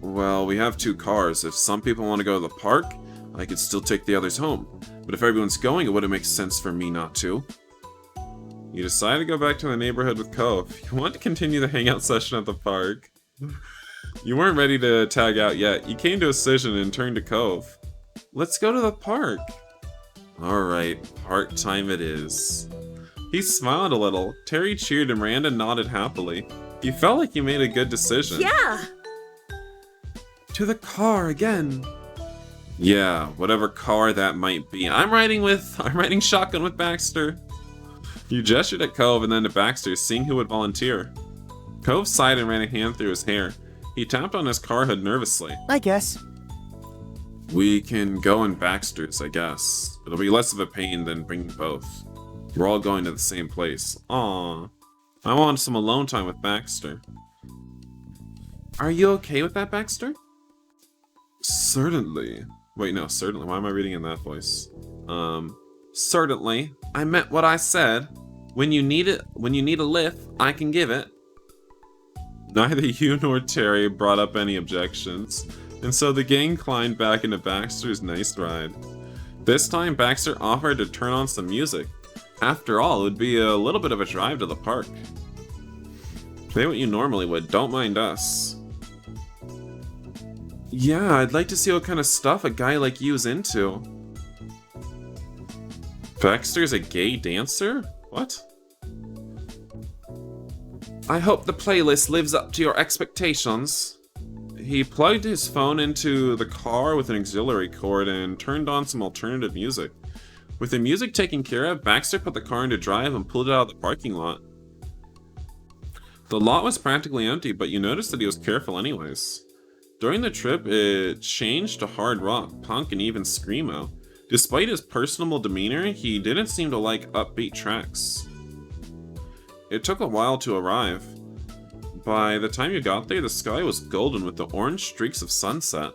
Well, we have two cars. If some people want to go to the park, I could still take the others home. But if everyone's going, it wouldn't make sense for me not to. You decided to go back to the neighborhood with Cove. You want to continue the hangout session at the park. You weren't ready to tag out yet. You came to a decision and turned to Cove. Let's go to the park. Alright, park time it is. He smiled a little. Terry cheered and Miranda nodded happily. You felt like you made a good decision. Yeah! To the car again. Yeah, whatever car that might be. I'm riding shotgun with Baxter. You gestured at Cove and then to Baxter, seeing who would volunteer. Cove sighed and ran a hand through his hair. He tapped on his car hood nervously. I guess. We can go in Baxter's, I guess. It'll be less of a pain than bringing both. We're all going to the same place. Aww. I want some alone time with Baxter. Are you okay with that, Baxter? Certainly. Wait, no, certainly. Why am I reading in that voice? Certainly. I meant what I said. When you need a lift, I can give it. Neither you nor Terry brought up any objections, and so the gang climbed back into Baxter's nice ride. This time, Baxter offered to turn on some music. After all, it would be a little bit of a drive to the park. Play what you normally would, don't mind us. Yeah, I'd like to see what kind of stuff a guy like you's into. Baxter's a gay dancer? What? I hope the playlist lives up to your expectations. He plugged his phone into the car with an auxiliary cord and turned on some alternative music. With the music taken care of, Baxter put the car into drive and pulled it out of the parking lot. The lot was practically empty, but you noticed that he was careful anyways. During the trip, it changed to hard rock, punk, and even screamo. Despite his personable demeanor, he didn't seem to like upbeat tracks. It took a while to arrive. By the time you got there, the sky was golden with the orange streaks of sunset.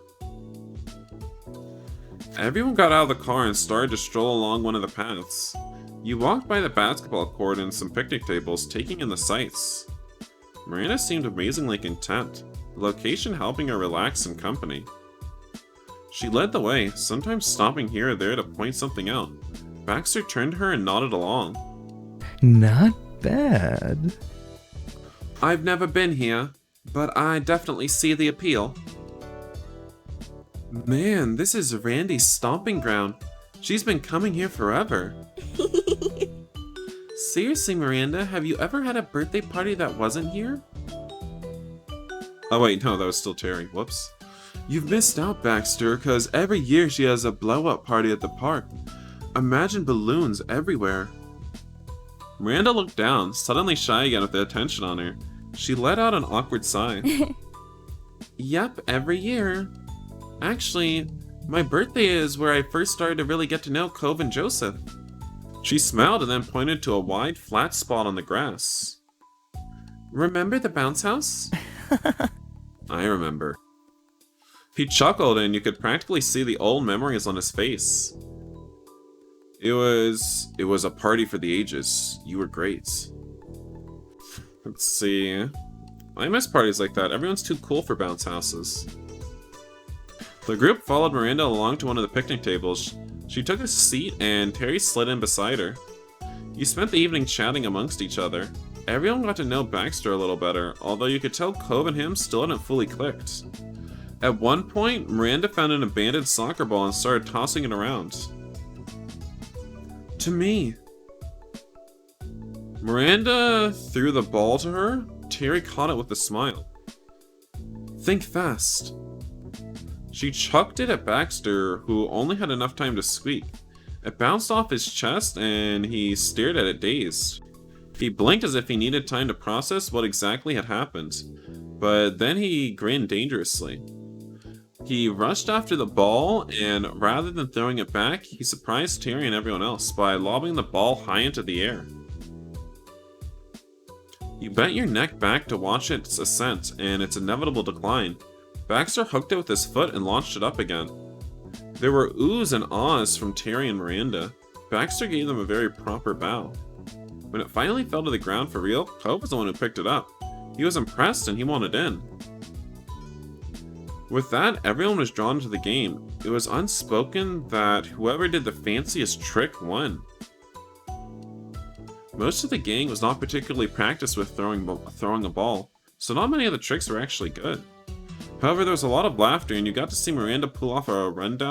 Everyone got out of the car and started to stroll along one of the paths. You walked by the basketball court and some picnic tables, taking in the sights. Miranda seemed amazingly content, the location helping her relax in company. She led the way, sometimes stopping here or there to point something out. Baxter turned to her and nodded along. Not bad. I've never been here, but I definitely see the appeal. Man, this is Randy's stomping ground. She's been coming here forever. Seriously, Miranda, have you ever had a birthday party that wasn't here? Oh wait, no, that was still Terry. Whoops. You've missed out, Baxter, because every year she has a blow-up party at the park. Imagine balloons everywhere. Miranda looked down, suddenly shy again with the attention on her. She let out an awkward sigh. Yep, every year. Actually, my birthday is where I first started to really get to know Cove and Joseph. She smiled and then pointed to a wide, flat spot on the grass. Remember the bounce house? I remember. He chuckled and you could practically see the old memories on his face. It was a party for the ages. You were great. Let's see. I miss parties like that. Everyone's too cool for bounce houses. The group followed Miranda along to one of the picnic tables. She took a seat and Terry slid in beside her. You spent the evening chatting amongst each other. Everyone got to know Baxter a little better, although you could tell Cove and him still hadn't fully clicked. At one point, Miranda found an abandoned soccer ball and started tossing it around. To me. Miranda threw the ball to her. Terry caught it with a smile. Think fast. She chucked it at Baxter, who only had enough time to squeak. It bounced off his chest and he stared at it dazed. He blinked as if he needed time to process what exactly had happened, but then he grinned dangerously. He rushed after the ball, and rather than throwing it back, he surprised Terry and everyone else by lobbing the ball high into the air. You bent your neck back to watch its ascent and its inevitable decline. Baxter hooked it with his foot and launched it up again. There were oohs and ahs from Terry and Miranda. Baxter gave them a very proper bow. When it finally fell to the ground for real, Cove was the one who picked it up. He was impressed and he wanted in. With that, everyone was drawn to the game. It was unspoken that whoever did the fanciest trick won. Most of the gang was not particularly practiced with throwing a ball, so not many of the tricks were actually good. However, there was a lot of laughter and you got to see Miranda pull off a round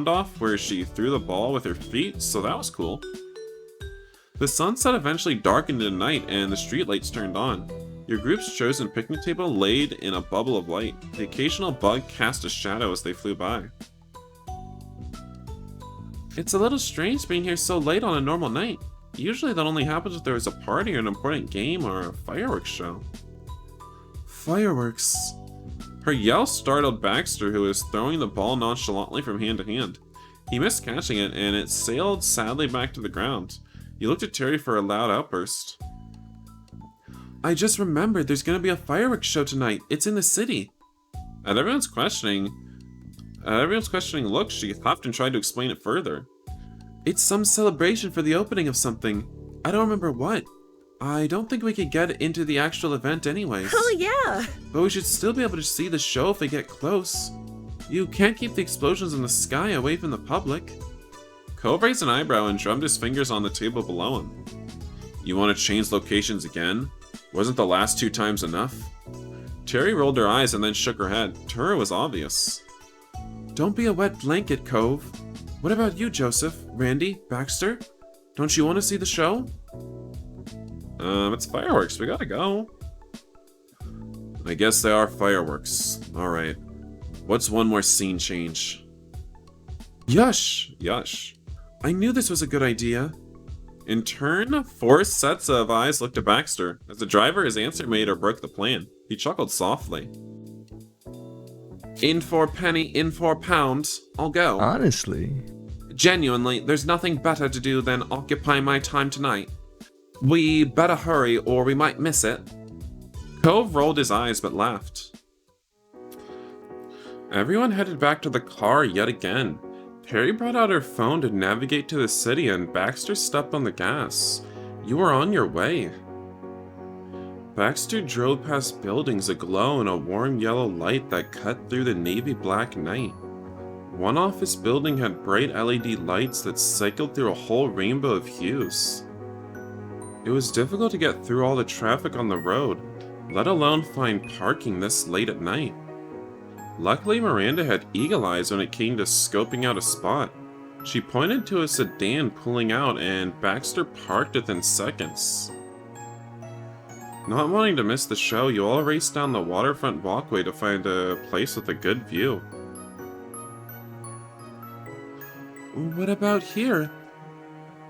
off where she threw the ball with her feet, so that was cool. The sunset eventually darkened into night and the streetlights turned on. Your group's chosen picnic table laid in a bubble of light. The occasional bug cast a shadow as they flew by. It's a little strange being here so late on a normal night. Usually that only happens if there is a party or an important game or a fireworks show. Fireworks. Her yell startled Baxter, who was throwing the ball nonchalantly from hand to hand. He missed catching it and it sailed sadly back to the ground. He looked at Terry for a loud outburst. I just remembered there's gonna be a fireworks show tonight. It's in the city. At everyone's questioning look, she huffed and tried to explain it further. It's some celebration for the opening of something. I don't remember what. I don't think we could get into the actual event anyways. Oh yeah! But we should still be able to see the show if we get close. You can't keep the explosions in the sky away from the public. Cove raised an eyebrow and drummed his fingers on the table below him. You want to change locations again? Wasn't the last 2 times enough? Terry rolled her eyes and then shook her head. To her it was obvious. Don't be a wet blanket, Cove. What about you, Joseph, Randy, Baxter? Don't you want to see the show? It's fireworks. We gotta go. I guess they are fireworks. Alright. What's one more scene change? Yush! Yush. I knew this was a good idea. In turn, 4 sets of eyes looked at Baxter. As the driver, his answer made or broke the plan. He chuckled softly. In for a penny, in for a pound. I'll go. Honestly. Genuinely, there's nothing better to do than occupy my time tonight. We better hurry or we might miss it. Cove rolled his eyes but laughed. Everyone headed back to the car yet again. Terry brought out her phone to navigate to the city and Baxter stepped on the gas. You were on your way. Baxter drove past buildings aglow in a warm yellow light that cut through the navy black night. One office building had bright LED lights that cycled through a whole rainbow of hues. It was difficult to get through all the traffic on the road, let alone find parking this late at night. Luckily, Miranda had eagle eyes when it came to scoping out a spot. She pointed to a sedan pulling out and Baxter parked within seconds. Not wanting to miss the show, you all raced down the waterfront walkway to find a place with a good view. What about here?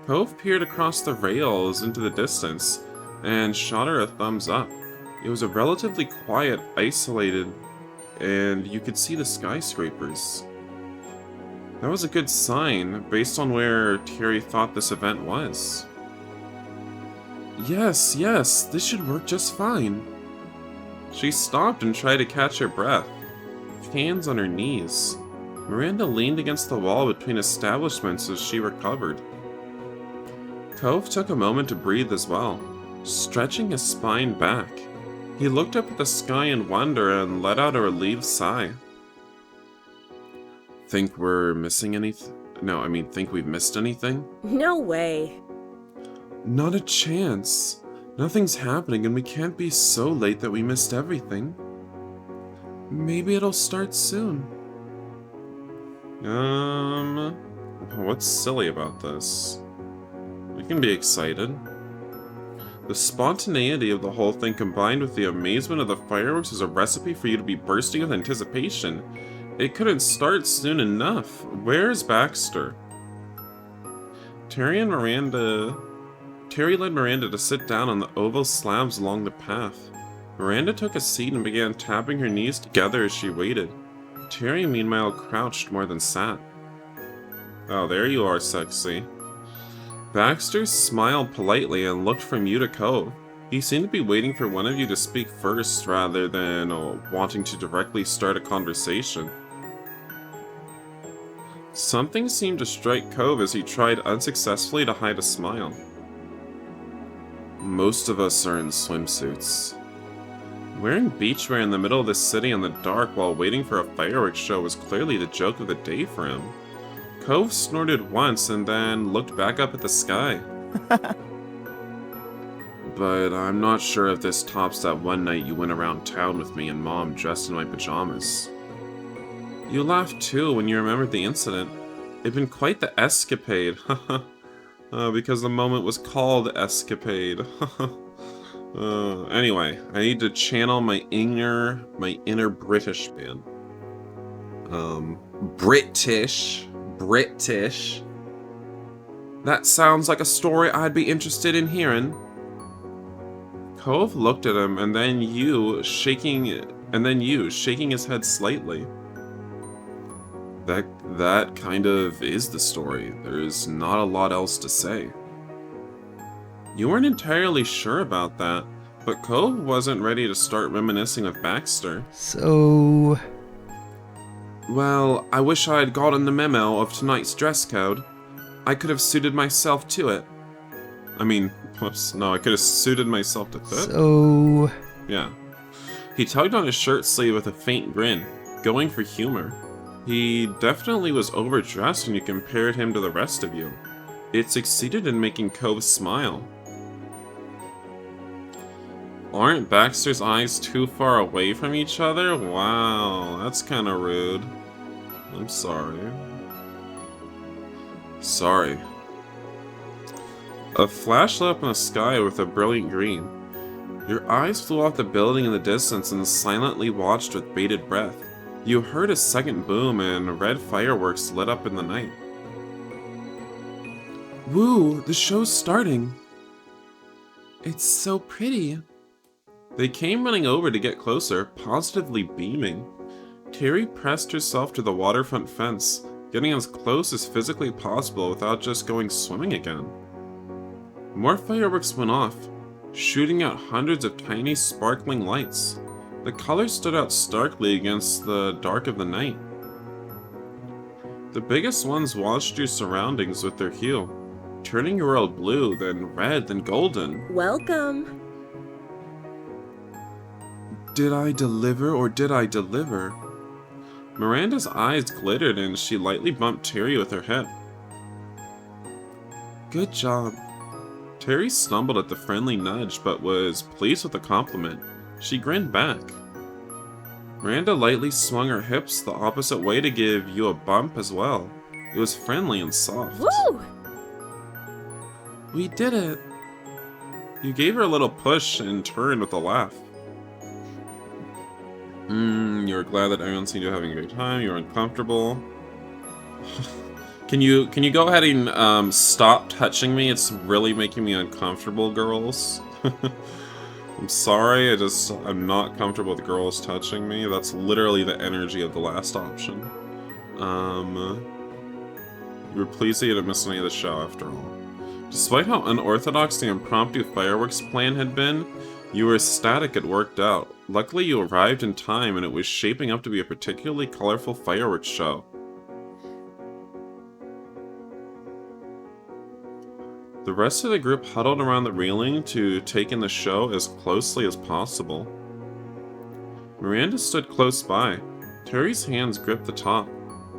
Cove peered across the rails into the distance and shot her a thumbs up. It was a relatively quiet, isolated, and you could see the skyscrapers. That was a good sign, based on where Terry thought this event was. Yes, this should work just fine. She stopped and tried to catch her breath, hands on her knees. Miranda leaned against the wall between establishments as she recovered. Cove took a moment to breathe as well, stretching his spine back. He looked up at the sky in wonder and let out a relieved sigh. Think we're missing anything? Think we've missed anything? No way. Not a chance. Nothing's happening and we can't be so late that we missed everything. Maybe it'll start soon. What's silly about this? We can be excited. The spontaneity of the whole thing combined with the amazement of the fireworks is a recipe for you to be bursting with anticipation. It couldn't start soon enough. Where's Baxter? Terry led Miranda to sit down on the oval slabs along the path. Miranda took a seat and began tapping her knees together as she waited. Terry, meanwhile, crouched more than sat. Oh, there you are, sexy. Baxter smiled politely and looked from you to Cove. He seemed to be waiting for one of you to speak first rather than wanting to directly start a conversation. Something seemed to strike Cove as he tried unsuccessfully to hide a smile. Most of us are in swimsuits. Wearing beachwear in the middle of the city in the dark while waiting for a fireworks show was clearly the joke of the day for him. Cove snorted once and then looked back up at the sky. But I'm not sure if this tops that one night you went around town with me and Mom dressed in my pajamas. You laughed too when you remembered the incident. It'd been quite the escapade, because the moment was called Escapade. Anyway, I need to channel my inner British man. British. That sounds like a story I'd be interested in hearing. Cove looked at him, and then you shaking his head slightly. That kind of is the story. There's not a lot else to say. You weren't entirely sure about that, but Cove wasn't ready to start reminiscing of Baxter. So... Well, I wish I had gotten the memo of tonight's dress code. I could have suited myself to it. I could have suited myself to fit. So... Yeah. He tugged on his shirt sleeve with a faint grin, going for humor. He definitely was overdressed when you compared him to the rest of you. It succeeded in making Cove smile. Aren't Baxter's eyes too far away from each other? Wow, that's kinda rude. I'm sorry. Sorry. A flash lit up in the sky with a brilliant green. Your eyes flew off the building in the distance and silently watched with bated breath. You heard a second boom and red fireworks lit up in the night. Woo, the show's starting. It's so pretty. They came running over to get closer, positively beaming. Terry pressed herself to the waterfront fence, getting as close as physically possible without just going swimming again. More fireworks went off, shooting out hundreds of tiny sparkling lights. The colors stood out starkly against the dark of the night. The biggest ones watched your surroundings with their hue, turning your world blue, then red, then golden. Welcome. Did I deliver or did I deliver? Miranda's eyes glittered and she lightly bumped Terry with her head. Good job. Terry stumbled at the friendly nudge but was pleased with the compliment. She grinned back. Miranda lightly swung her hips the opposite way to give you a bump as well. It was friendly and soft. Woo! We did it. You gave her a little push and turned with a laugh. You were glad that everyone seemed to be having a great time. You were uncomfortable. Can you go ahead and stop touching me? It's really making me uncomfortable, girls. I'm sorry, I'm not comfortable with girls touching me. That's literally the energy of the last option. You were pleased that you didn't miss any of the show after all. Despite how unorthodox the impromptu fireworks plan had been, you were ecstatic it worked out. Luckily, you arrived in time and it was shaping up to be a particularly colorful fireworks show. The rest of the group huddled around the railing to take in the show as closely as possible. Miranda stood close by. Terry's hands gripped the top.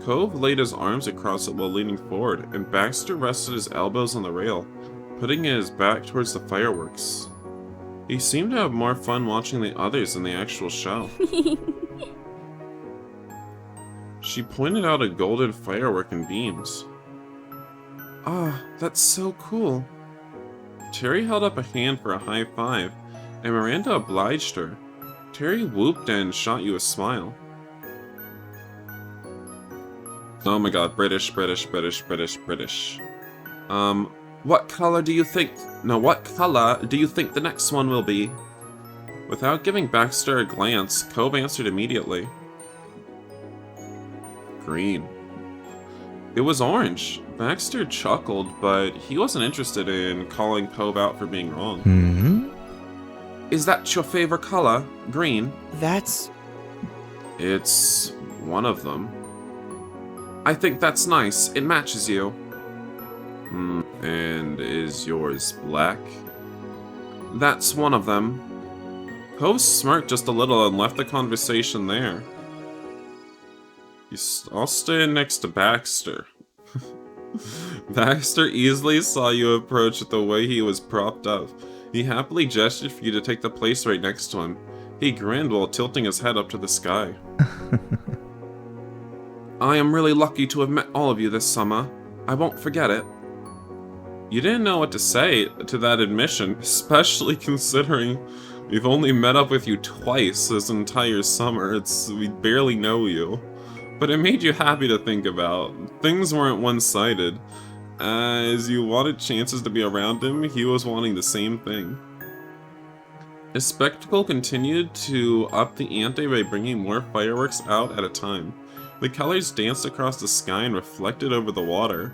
Cove laid his arms across it while leaning forward, and Baxter rested his elbows on the rail, putting his back towards the fireworks. He seemed to have more fun watching the others than the actual show. She pointed out a golden firework in beams. Ah, that's so cool. Terry held up a hand for a high five, and Miranda obliged her. Terry whooped and shot you a smile. Oh my god, British. What color do you think the next one will be? Without giving Baxter a glance, Cove answered immediately. Green. It was orange. Baxter chuckled, but he wasn't interested in calling Cove out for being wrong. Hmm? Is that your favorite color? Green? That's... It's one of them. I think that's nice. It matches you. And is yours black? That's one of them. Cove smirked just a little and left the conversation there. I'll stand next to Baxter. Baxter easily saw you approach with the way he was propped up. He happily gestured for you to take the place right next to him. He grinned while tilting his head up to the sky. I am really lucky to have met all of you this summer. I won't forget it. You didn't know what to say to that admission, especially considering we've only met up with you twice this entire summer. We barely know you. But it made you happy to think about. Things weren't one-sided. As you wanted chances to be around him, he was wanting the same thing. His spectacle continued to up the ante by bringing more fireworks out at a time. The colors danced across the sky and reflected over the water.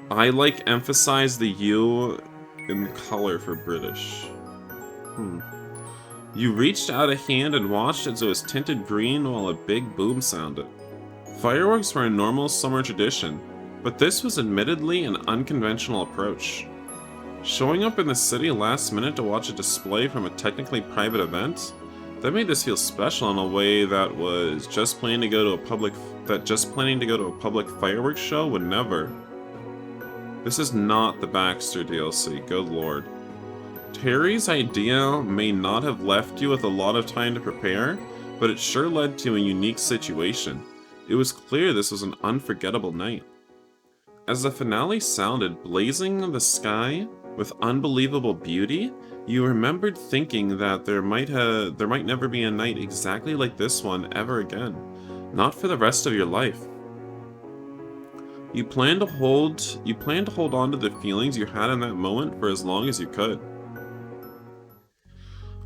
I emphasize the U in color for British. You reached out a hand and watched as it was tinted green while a big boom sounded. Fireworks were a normal summer tradition, but this was admittedly an unconventional approach. Showing up in the city last minute to watch a display from a technically private event? That made this feel special in a way that just planning to go to a public fireworks show would never. This is not the Baxter DLC, good lord. Terry's idea may not have left you with a lot of time to prepare, but it sure led to a unique situation. It was clear this was an unforgettable night. As the finale sounded, blazing in the sky with unbelievable beauty, you remembered thinking that there might never be a night exactly like this one ever again. Not for the rest of your life. You plan to hold on to the feelings you had in that moment for as long as you could.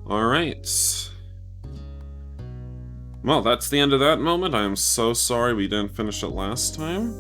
Alright. Well, that's the end of that moment. I am so sorry we didn't finish it last time.